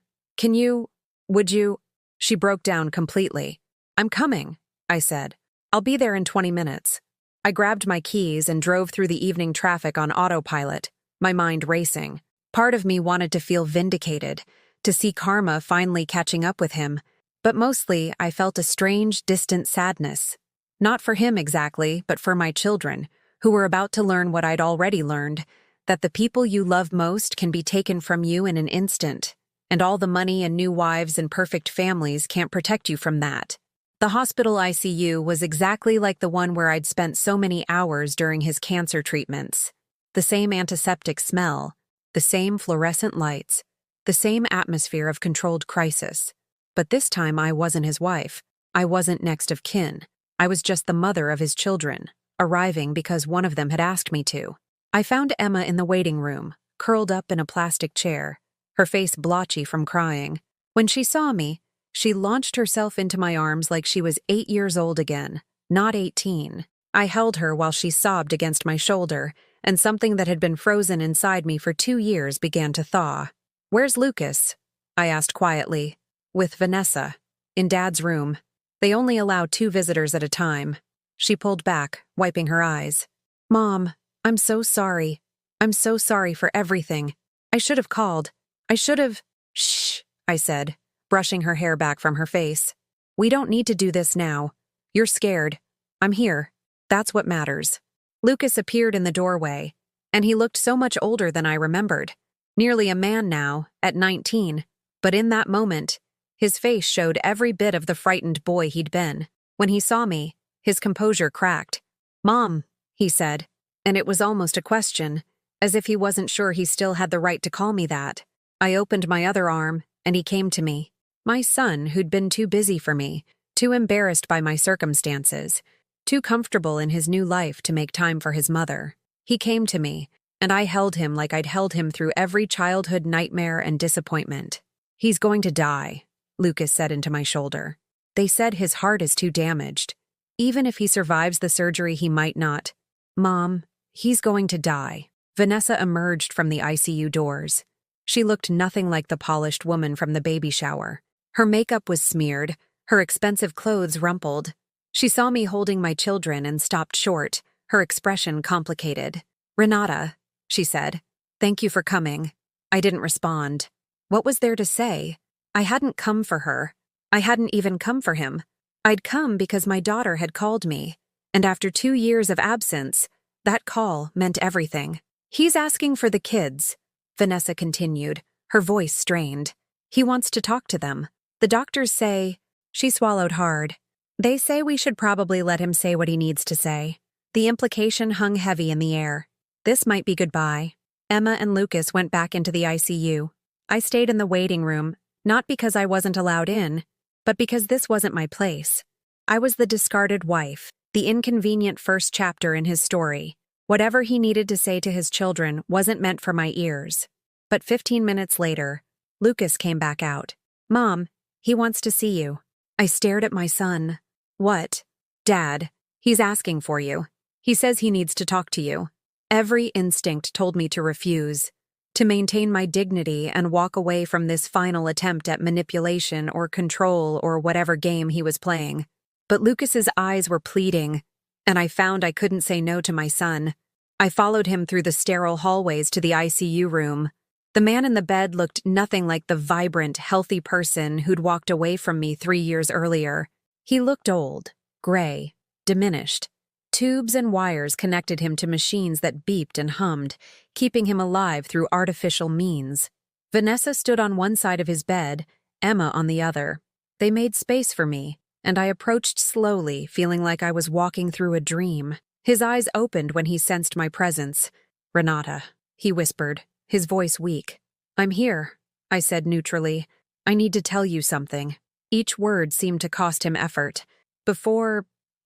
would you?" She broke down completely. "I'm coming," I said. "I'll be there in 20 minutes. I grabbed my keys and drove through the evening traffic on autopilot, my mind racing. Part of me wanted to feel vindicated, to see karma finally catching up with him, but mostly I felt a strange, distant sadness. Not for him exactly, but for my children, who were about to learn what I'd already learned, that the people you love most can be taken from you in an instant, and all the money and new wives and perfect families can't protect you from that. The hospital ICU was exactly like the one where I'd spent so many hours during his cancer treatments. The same antiseptic smell, the same fluorescent lights, the same atmosphere of controlled crisis. But this time I wasn't his wife. I wasn't next of kin. I was just the mother of his children, arriving because one of them had asked me to. I found Emma in the waiting room, curled up in a plastic chair, her face blotchy from crying. When she saw me, she launched herself into my arms like she was 8 years old again, not 18. I held her while she sobbed against my shoulder, and something that had been frozen inside me for 2 years began to thaw. "Where's Lucas?" I asked quietly. "With Vanessa. In Dad's room. They only allow 2 visitors at a time." She pulled back, wiping her eyes. "Mom, I'm so sorry. I'm so sorry for everything. I should have called. I should have—" "Shh," I said, brushing her hair back from her face. "We don't need to do this now. You're scared. I'm here. That's what matters." Lucas appeared in the doorway, and he looked so much older than I remembered. Nearly a man now, at 19, but in that moment, his face showed every bit of the frightened boy he'd been. When he saw me, his composure cracked. "Mom," he said, and it was almost a question, as if he wasn't sure he still had the right to call me that. I opened my other arm, and he came to me. My son, who'd been too busy for me, too embarrassed by my circumstances, too comfortable in his new life to make time for his mother. He came to me, and I held him like I'd held him through every childhood nightmare and disappointment. "He's going to die," Lucas said into my shoulder. "They said his heart is too damaged. Even if he survives the surgery, he might not. Mom, he's going to die." Vanessa emerged from the ICU doors. She looked nothing like the polished woman from the baby shower. Her makeup was smeared, her expensive clothes rumpled. She saw me holding my children and stopped short, her expression complicated. "Renata," she said, "thank you for coming." I didn't respond. What was there to say? I hadn't come for her. I hadn't even come for him. I'd come because my daughter had called me, and after 2 years of absence, that call meant everything. "He's asking for the kids," Vanessa continued, her voice strained. "He wants to talk to them. The doctors say—" She swallowed hard. "They say we should probably let him say what he needs to say." The implication hung heavy in the air. This might be goodbye. Emma and Lucas went back into the ICU. I stayed in the waiting room, not because I wasn't allowed in, but because this wasn't my place. I was the discarded wife, the inconvenient first chapter in his story. Whatever he needed to say to his children wasn't meant for my ears. But 15 minutes later, Lucas came back out. "Mom, he wants to see you." I stared at my son. "What?" "Dad, he's asking for you. He says he needs to talk to you." Every instinct told me to refuse, to maintain my dignity and walk away from this final attempt at manipulation or control or whatever game he was playing. But Lucas's eyes were pleading, and I found I couldn't say no to my son. I followed him through the sterile hallways to the ICU room. The man in the bed looked nothing like the vibrant, healthy person who'd walked away from me 3 years earlier. He looked old, gray, diminished. Tubes and wires connected him to machines that beeped and hummed, keeping him alive through artificial means. Vanessa stood on one side of his bed, Emma on the other. They made space for me, and I approached slowly, feeling like I was walking through a dream. His eyes opened when he sensed my presence. "Renata," he whispered, his voice weak. "I'm here," I said neutrally. "I need to tell you something." Each word seemed to cost him effort.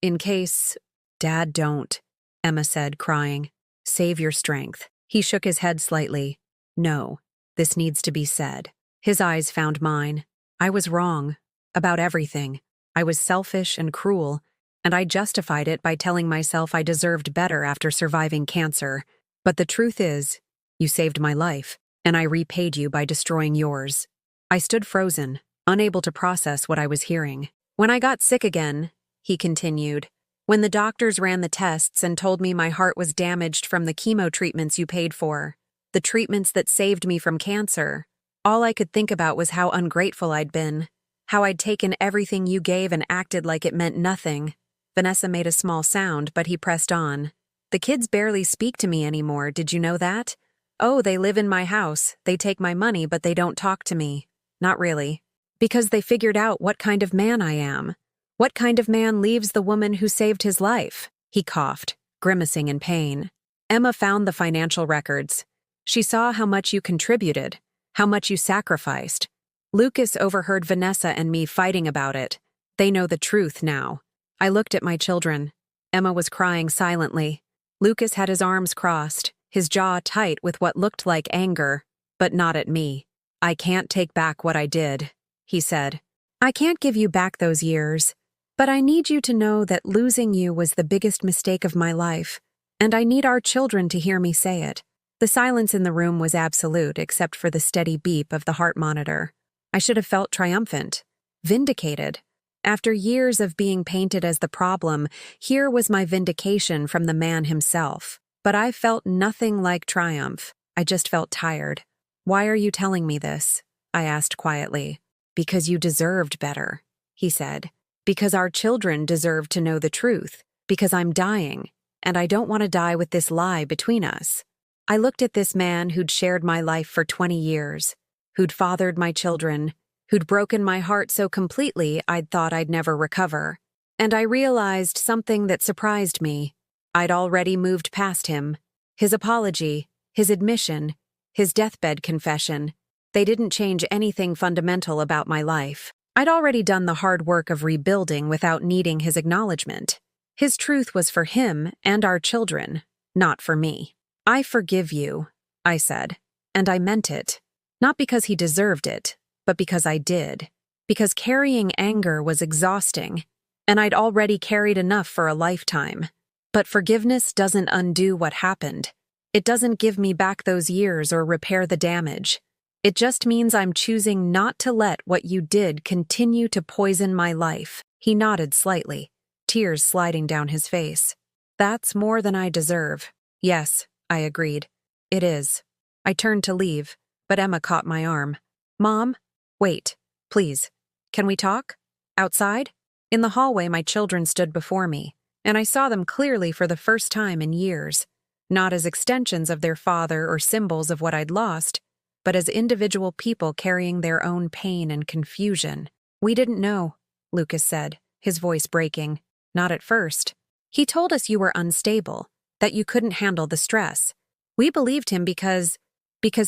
In case... "Dad, don't," Emma said, crying. "Save your strength." He shook his head slightly. "No, this needs to be said." His eyes found mine. I was wrong. About everything. I was selfish and cruel, and I justified it by telling myself I deserved better after surviving cancer. But the truth is, you saved my life, and I repaid you by destroying yours. I stood frozen, unable to process what I was hearing. "When I got sick again," he continued, "when the doctors ran the tests and told me my heart was damaged from the chemo treatments you paid for, the treatments that saved me from cancer, all I could think about was how ungrateful I'd been, how I'd taken everything you gave and acted like it meant nothing." Vanessa made a small sound, but he pressed on. "The kids barely speak to me anymore, did you know that? Oh, they live in my house, they take my money, but they don't talk to me. Not really. Because they figured out what kind of man I am. What kind of man leaves the woman who saved his life?" He coughed, grimacing in pain. "Emma found the financial records. She saw how much you contributed, how much you sacrificed. Lucas overheard Vanessa and me fighting about it. They know the truth now. I looked at my children. Emma was crying silently. Lucas had his arms crossed, his jaw tight with what looked like anger, but not at me. "I can't take back what I did," he said. "I can't give you back those years, but I need you to know that losing you was the biggest mistake of my life, and I need our children to hear me say it." The silence in the room was absolute except for the steady beep of the heart monitor. I should have felt triumphant, vindicated. After years of being painted as the problem, here was my vindication from the man himself. But I felt nothing like triumph. I just felt tired. "Why are you telling me this?" I asked quietly. "Because you deserved better," he said. "Because our children deserve to know the truth. Because I'm dying, and I don't want to die with this lie between us." I looked at this man who'd shared my life for 20 years, who'd fathered my children, who'd broken my heart so completely I'd thought I'd never recover. And I realized something that surprised me. I'd already moved past him. His apology, his admission, his deathbed confession, they didn't change anything fundamental about my life. I'd already done the hard work of rebuilding without needing his acknowledgement. His truth was for him and our children, not for me. "I forgive you," I said, and I meant it. Not because he deserved it, but because I did. Because carrying anger was exhausting, and I'd already carried enough for a lifetime. But forgiveness doesn't undo what happened. It doesn't give me back those years or repair the damage. It just means I'm choosing not to let what you did continue to poison my life. He nodded slightly, tears sliding down his face. "That's more than I deserve." "Yes," I agreed. "It is." I turned to leave, but Emma caught my arm. "Mom, wait, please. Can we talk? Outside?" In the hallway, my children stood before me, and I saw them clearly for the first time in years, not as extensions of their father or symbols of what I'd lost, but as individual people carrying their own pain and confusion. "We didn't know," Lucas said, his voice breaking. "Not at first. He told us you were unstable, that you couldn't handle the stress. We believed him because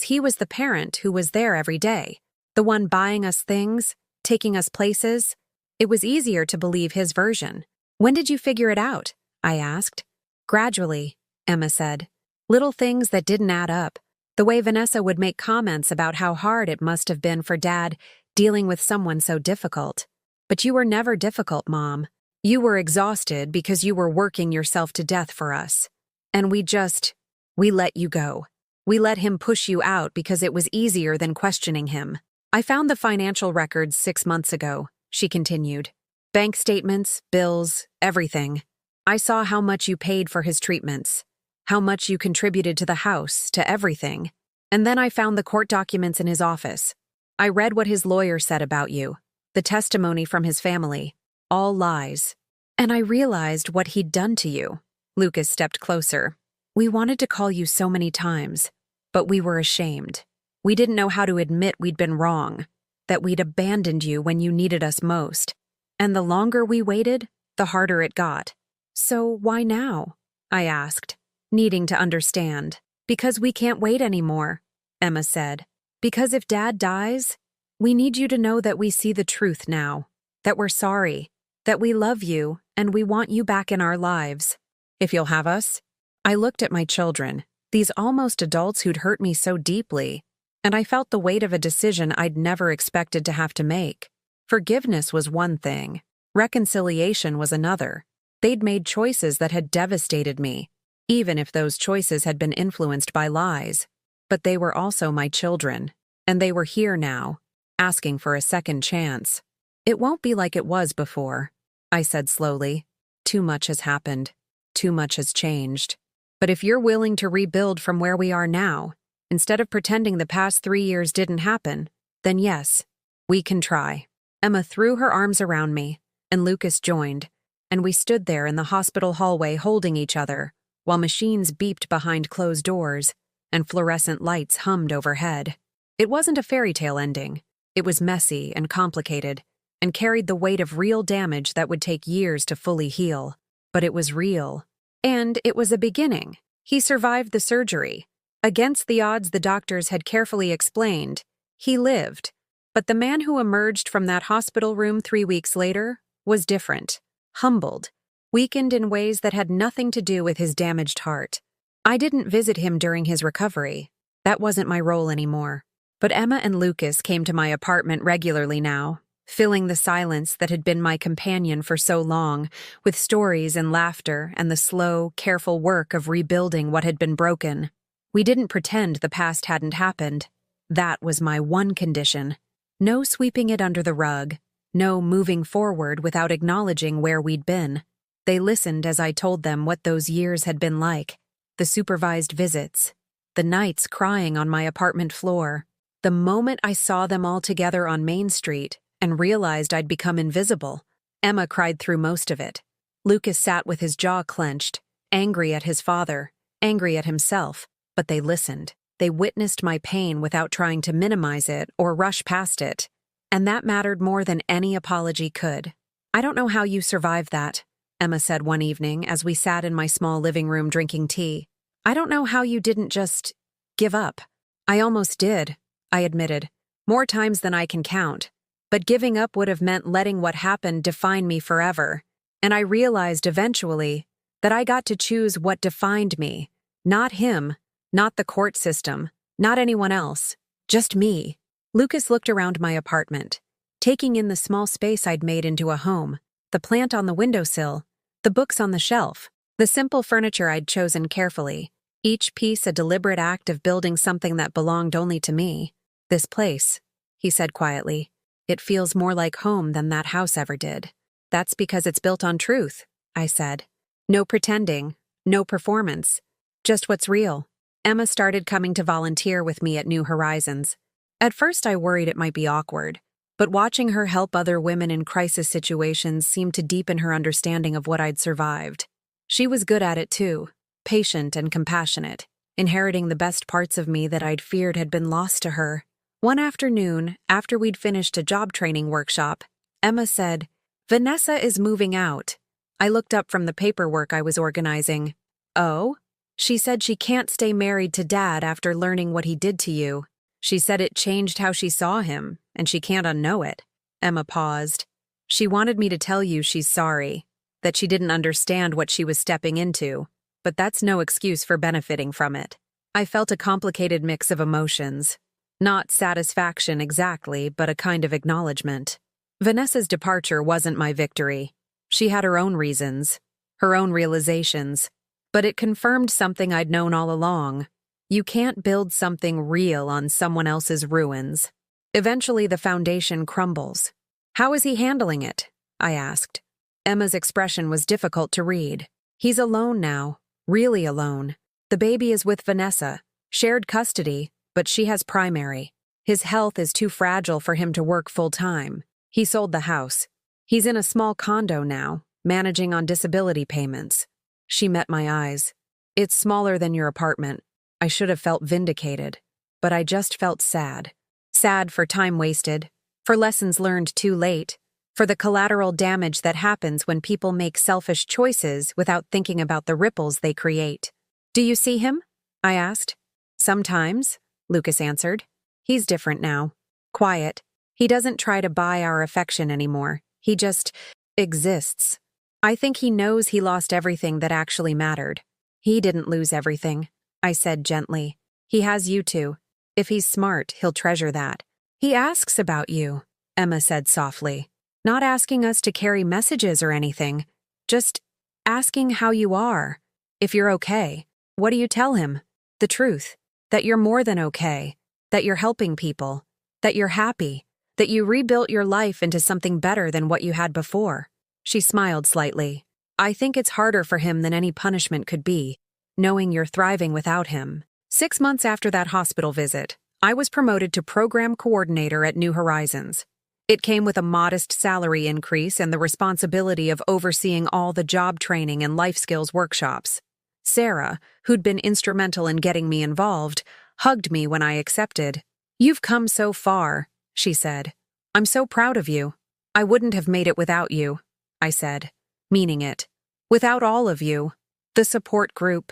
he was the parent who was there every day, the one buying us things, taking us places. It was easier to believe his version." "When did you figure it out?" I asked. "Gradually," Emma said. "Little things that didn't add up. The way Vanessa would make comments about how hard it must have been for Dad dealing with someone so difficult. But you were never difficult, Mom. You were exhausted because you were working yourself to death for us. And we let you go. We let him push you out because it was easier than questioning him. I found the financial records 6 months ago," she continued. "Bank statements, bills, everything. I saw how much you paid for his treatments, how much you contributed to the house, to everything. And then I found the court documents in his office. I read what his lawyer said about you, the testimony from his family, all lies. And I realized what he'd done to you." Lucas stepped closer. "We wanted to call you so many times, but we were ashamed. We didn't know how to admit we'd been wrong, that we'd abandoned you when you needed us most. And the longer we waited, the harder it got." "So why now?" I asked, needing to understand. "Because we can't wait anymore," Emma said. "Because if Dad dies, we need you to know that we see the truth now, that we're sorry, that we love you, and we want you back in our lives. If you'll have us." I looked at my children, these almost adults who'd hurt me so deeply, and I felt the weight of a decision I'd never expected to have to make. Forgiveness was one thing. Reconciliation was another. They'd made choices that had devastated me, even if those choices had been influenced by lies. But they were also my children, and they were here now, asking for a second chance. "It won't be like it was before," I said slowly. "Too much has happened. Too much has changed. But if you're willing to rebuild from where we are now, instead of pretending the past 3 years didn't happen, then yes, we can try." Emma threw her arms around me, and Lucas joined, and we stood there in the hospital hallway holding each other, while machines beeped behind closed doors and fluorescent lights hummed overhead. It wasn't a fairy tale ending. It was messy and complicated, and carried the weight of real damage that would take years to fully heal. But it was real. And it was a beginning. He survived the surgery. Against the odds the doctors had carefully explained, he lived. But the man who emerged from that hospital room 3 weeks later was different, humbled, weakened in ways that had nothing to do with his damaged heart. I didn't visit him during his recovery. That wasn't my role anymore. But Emma and Lucas came to my apartment regularly now, filling the silence that had been my companion for so long, with stories and laughter and the slow, careful work of rebuilding what had been broken. We didn't pretend the past hadn't happened. That was my one condition. No sweeping it under the rug, no moving forward without acknowledging where we'd been. They listened as I told them what those years had been like, the supervised visits, the nights crying on my apartment floor, the moment I saw them all together on Main Street and realized I'd become invisible. Emma cried through most of it. Lucas sat with his jaw clenched, angry at his father, angry at himself, but they listened. They witnessed my pain without trying to minimize it or rush past it, and that mattered more than any apology could. "I don't know how you survived that," Emma said one evening as we sat in my small living room drinking tea. "I don't know how you didn't just give up." "I almost did," I admitted, "more times than I can count. But giving up would have meant letting what happened define me forever. And I realized eventually that I got to choose what defined me, not him. Not the court system, not anyone else, just me." Lucas looked around my apartment, taking in the small space I'd made into a home, the plant on the windowsill, the books on the shelf, the simple furniture I'd chosen carefully, each piece a deliberate act of building something that belonged only to me. "This place," he said quietly, "it feels more like home than that house ever did." "That's because it's built on truth," I said. "No pretending, no performance, just what's real." Emma started coming to volunteer with me at New Horizons. At first I worried it might be awkward, but watching her help other women in crisis situations seemed to deepen her understanding of what I'd survived. She was good at it too, patient and compassionate, inheriting the best parts of me that I'd feared had been lost to her. One afternoon, after we'd finished a job training workshop, Emma said, "Vanessa is moving out." I looked up from the paperwork I was organizing. "Oh?" "She said she can't stay married to Dad after learning what he did to you. She said it changed how she saw him, and she can't unknow it." Emma paused. "She wanted me to tell you she's sorry, that she didn't understand what she was stepping into, but that's no excuse for benefiting from it." I felt a complicated mix of emotions. Not satisfaction exactly, but a kind of acknowledgement. Vanessa's departure wasn't my victory. She had her own reasons, her own realizations. But it confirmed something I'd known all along. You can't build something real on someone else's ruins. Eventually, the foundation crumbles. "How is he handling it?" I asked. Emma's expression was difficult to read. "He's alone now, really alone. The baby is with Vanessa, shared custody, but she has primary. His health is too fragile for him to work full-time. He sold the house. He's in a small condo now, managing on disability payments." She met my eyes. "It's smaller than your apartment." I should have felt vindicated, but I just felt sad. Sad for time wasted, for lessons learned too late, for the collateral damage that happens when people make selfish choices without thinking about the ripples they create. "Do you see him?" I asked. "Sometimes," Lucas answered. "He's different now. Quiet. He doesn't try to buy our affection anymore. He just exists. I think he knows he lost everything that actually mattered." "He didn't lose everything," I said gently. "He has you two. If he's smart, he'll treasure that." "He asks about you," Emma said softly. "Not asking us to carry messages or anything. Just asking how you are. If you're okay." "What do you tell him?" "The truth. That you're more than okay. That you're helping people. That you're happy. That you rebuilt your life into something better than what you had before." She smiled slightly. "I think it's harder for him than any punishment could be, knowing you're thriving without him." 6 months after that hospital visit, I was promoted to program coordinator at New Horizons. It came with a modest salary increase and the responsibility of overseeing all the job training and life skills workshops. Sarah, who'd been instrumental in getting me involved, hugged me when I accepted. "You've come so far," she said. "I'm so proud of you. I wouldn't have made it without you," I said, meaning it. "Without all of you. The support group,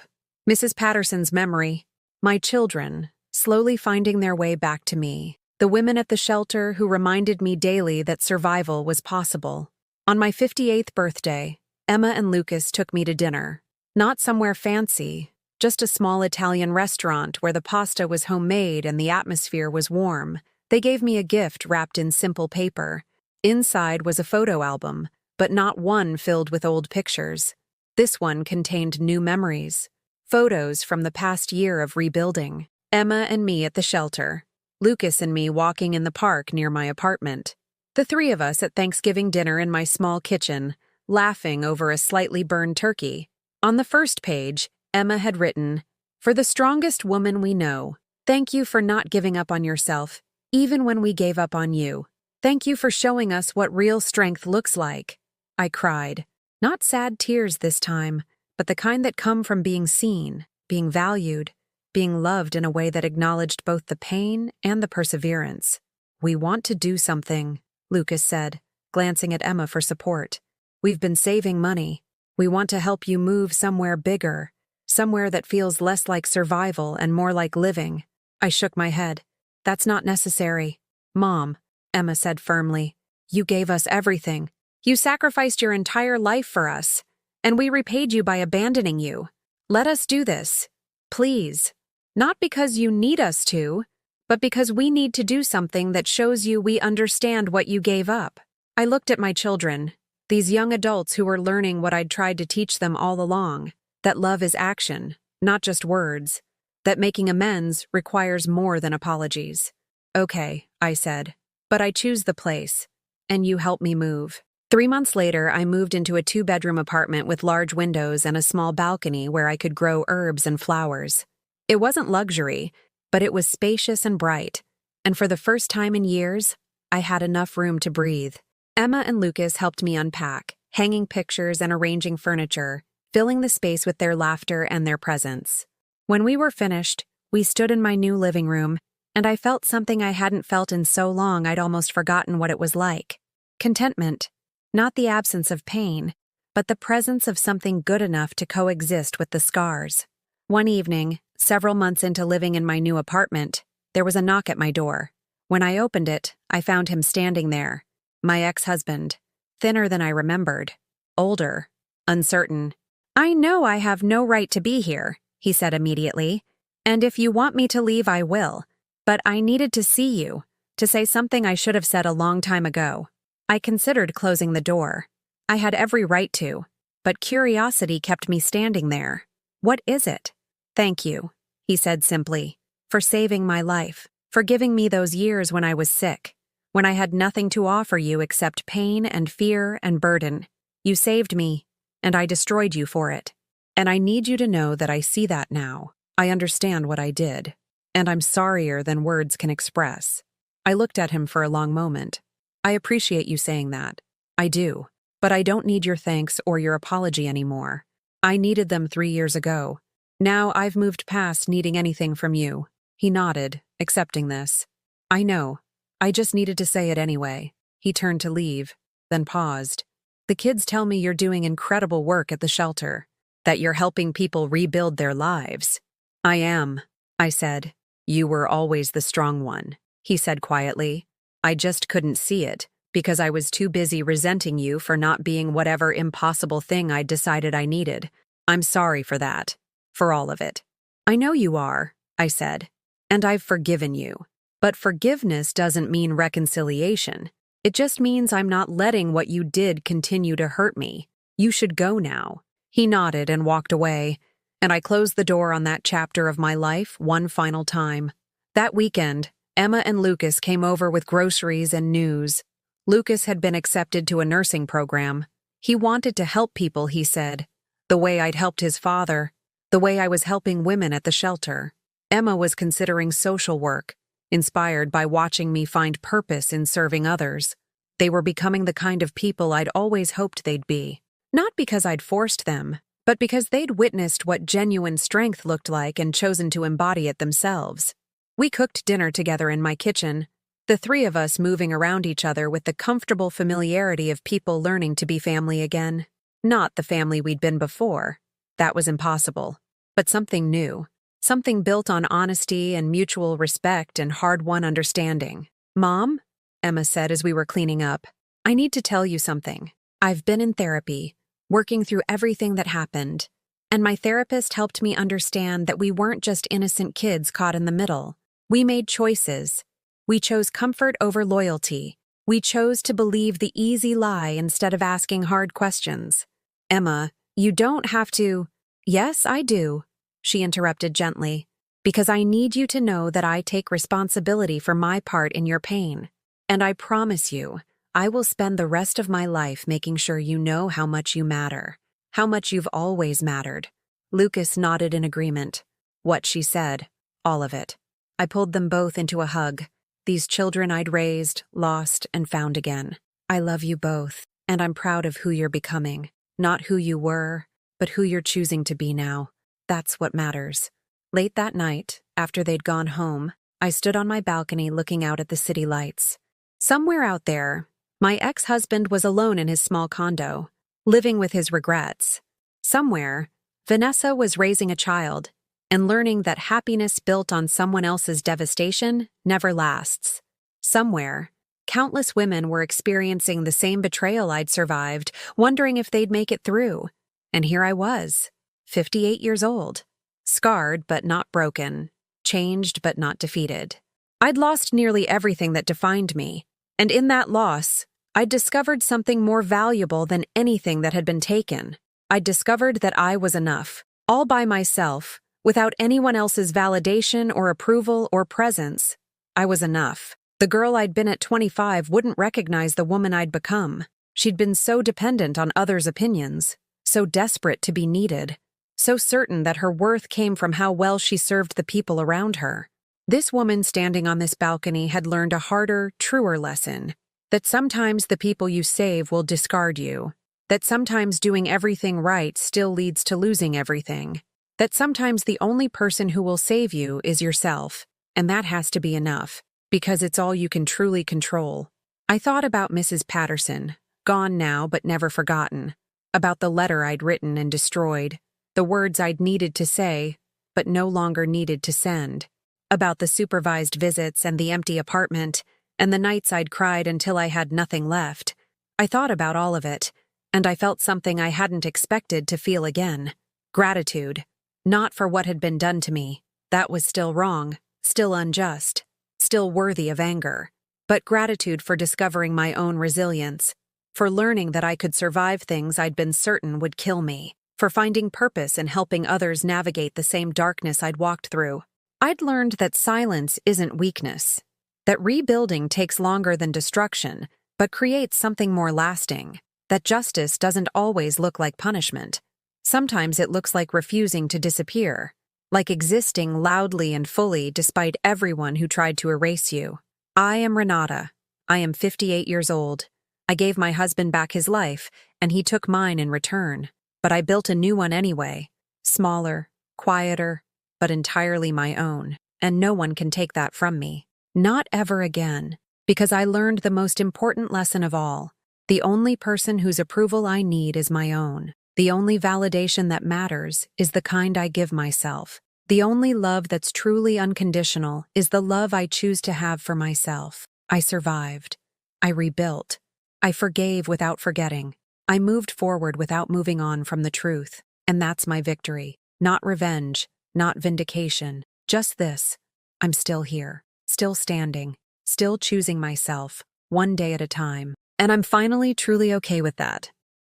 Mrs. Patterson's memory, my children, slowly finding their way back to me." The women at the shelter who reminded me daily that survival was possible. On my 58th birthday, Emma and Lucas took me to dinner. Not somewhere fancy, just a small Italian restaurant where the pasta was homemade and the atmosphere was warm. They gave me a gift wrapped in simple paper. Inside was a photo album, but not one filled with old pictures. This one contained new memories. Photos from the past year of rebuilding. Emma and me at the shelter. Lucas and me walking in the park near my apartment. The three of us at Thanksgiving dinner in my small kitchen, laughing over a slightly burned turkey. On the first page, Emma had written, "For the strongest woman we know, thank you for not giving up on yourself, even when we gave up on you. Thank you for showing us what real strength looks like." I cried. Not sad tears this time, but the kind that come from being seen, being valued, being loved in a way that acknowledged both the pain and the perseverance. "We want to do something," Lucas said, glancing at Emma for support. "We've been saving money. We want to help you move somewhere bigger, somewhere that feels less like survival and more like living." I shook my head. "That's not necessary." "Mom," Emma said firmly, "you gave us everything. You sacrificed your entire life for us, and we repaid you by abandoning you. Let us do this. Please. Not because you need us to, but because we need to do something that shows you we understand what you gave up." I looked at my children, these young adults who were learning what I'd tried to teach them all along, that love is action, not just words, that making amends requires more than apologies. "Okay," I said, "but I choose the place, and you help me move." 3 months later, I moved into a 2-bedroom apartment with large windows and a small balcony where I could grow herbs and flowers. It wasn't luxury, but it was spacious and bright, and for the first time in years, I had enough room to breathe. Emma and Lucas helped me unpack, hanging pictures and arranging furniture, filling the space with their laughter and their presence. When we were finished, we stood in my new living room, and I felt something I hadn't felt in so long I'd almost forgotten what it was like. Contentment. Not the absence of pain, but the presence of something good enough to coexist with the scars. One evening, several months into living in my new apartment, there was a knock at my door. When I opened it, I found him standing there. My ex-husband. Thinner than I remembered. Older. Uncertain. "I know I have no right to be here," he said immediately. "And if you want me to leave, I will. But I needed to see you, to say something I should have said a long time ago." I considered closing the door. I had every right to, but curiosity kept me standing there. "What is it?" "Thank you," he said simply, "for saving my life, for giving me those years when I was sick, when I had nothing to offer you except pain and fear and burden. You saved me, and I destroyed you for it. And I need you to know that I see that now. I understand what I did, and I'm sorrier than words can express." I looked at him for a long moment. "I appreciate you saying that. I do. But I don't need your thanks or your apology anymore. I needed them 3 years ago. Now I've moved past needing anything from you." He nodded, accepting this. "I know. I just needed to say it anyway." He turned to leave, then paused. "The kids tell me you're doing incredible work at the shelter, that you're helping people rebuild their lives." "I am," I said. "You were always the strong one," he said quietly. "I just couldn't see it, because I was too busy resenting you for not being whatever impossible thing I'd decided I needed. I'm sorry for that. For all of it." "I know you are," I said, "and I've forgiven you. But forgiveness doesn't mean reconciliation. It just means I'm not letting what you did continue to hurt me. You should go now." He nodded and walked away, and I closed the door on that chapter of my life one final time. That weekend, Emma and Lucas came over with groceries and news. Lucas had been accepted to a nursing program. He wanted to help people, he said, the way I'd helped his father, the way I was helping women at the shelter. Emma was considering social work, inspired by watching me find purpose in serving others. They were becoming the kind of people I'd always hoped they'd be. Not because I'd forced them, but because they'd witnessed what genuine strength looked like and chosen to embody it themselves. We cooked dinner together in my kitchen, the three of us moving around each other with the comfortable familiarity of people learning to be family again. Not the family we'd been before. That was impossible. But something new. something built on honesty and mutual respect and hard-won understanding. "Mom," Emma said as we were cleaning up, "I need to tell you something. I've been in therapy, working through everything that happened, and my therapist helped me understand that we weren't just innocent kids caught in the middle. We made choices. We chose comfort over loyalty. We chose to believe the easy lie instead of asking hard questions." "Emma, you don't have to—" "Yes, I do," she interrupted gently, "because I need you to know that I take responsibility for my part in your pain. And I promise you, I will spend the rest of my life making sure you know how much you matter, how much you've always mattered." Lucas nodded in agreement. What she said, all of it. I pulled them both into a hug. These children I'd raised, lost, and found again. "I love you both, and I'm proud of who you're becoming. Not who you were, but who you're choosing to be now. That's what matters." Late that night, after they'd gone home, I stood on my balcony looking out at the city lights. Somewhere out there, my ex-husband was alone in his small condo, living with his regrets. Somewhere, Vanessa was raising a child and learning that happiness built on someone else's devastation never lasts. Somewhere, countless women were experiencing the same betrayal I'd survived, wondering if they'd make it through. And here I was, 58 years old, scarred but not broken, changed but not defeated. I'd lost nearly everything that defined me, and in that loss, I'd discovered something more valuable than anything that had been taken. I'd discovered that I was enough, all by myself, without anyone else's validation or approval or presence. I was enough. The girl I'd been at 25 wouldn't recognize the woman I'd become. She'd been so dependent on others' opinions, so desperate to be needed, so certain that her worth came from how well she served the people around her. This woman standing on this balcony had learned a harder, truer lesson, that sometimes the people you save will discard you, that sometimes doing everything right still leads to losing everything, that sometimes the only person who will save you is yourself, and that has to be enough, because it's all you can truly control. I thought about Mrs. Patterson, gone now but never forgotten, about the letter I'd written and destroyed, the words I'd needed to say, but no longer needed to send, about the supervised visits and the empty apartment, and the nights I'd cried until I had nothing left. I thought about all of it, and I felt something I hadn't expected to feel again. Gratitude. Not for what had been done to me. That was still wrong, still unjust, still worthy of anger. But gratitude for discovering my own resilience, for learning that I could survive things I'd been certain would kill me, for finding purpose in helping others navigate the same darkness I'd walked through. I'd learned that silence isn't weakness, that rebuilding takes longer than destruction, but creates something more lasting, that justice doesn't always look like punishment. Sometimes it looks like refusing to disappear, like existing loudly and fully despite everyone who tried to erase you. I am Renata. I am 58 years old. I gave my husband back his life, and he took mine in return. But I built a new one anyway, smaller, quieter, but entirely my own, and no one can take that from me. Not ever again, because I learned the most important lesson of all. The only person whose approval I need is my own. The only validation that matters is the kind I give myself. The only love that's truly unconditional is the love I choose to have for myself. I survived. I rebuilt. I forgave without forgetting. I moved forward without moving on from the truth. And that's my victory. Not revenge, not vindication. Just this. I'm still here, still standing, still choosing myself, one day at a time. And I'm finally truly okay with that.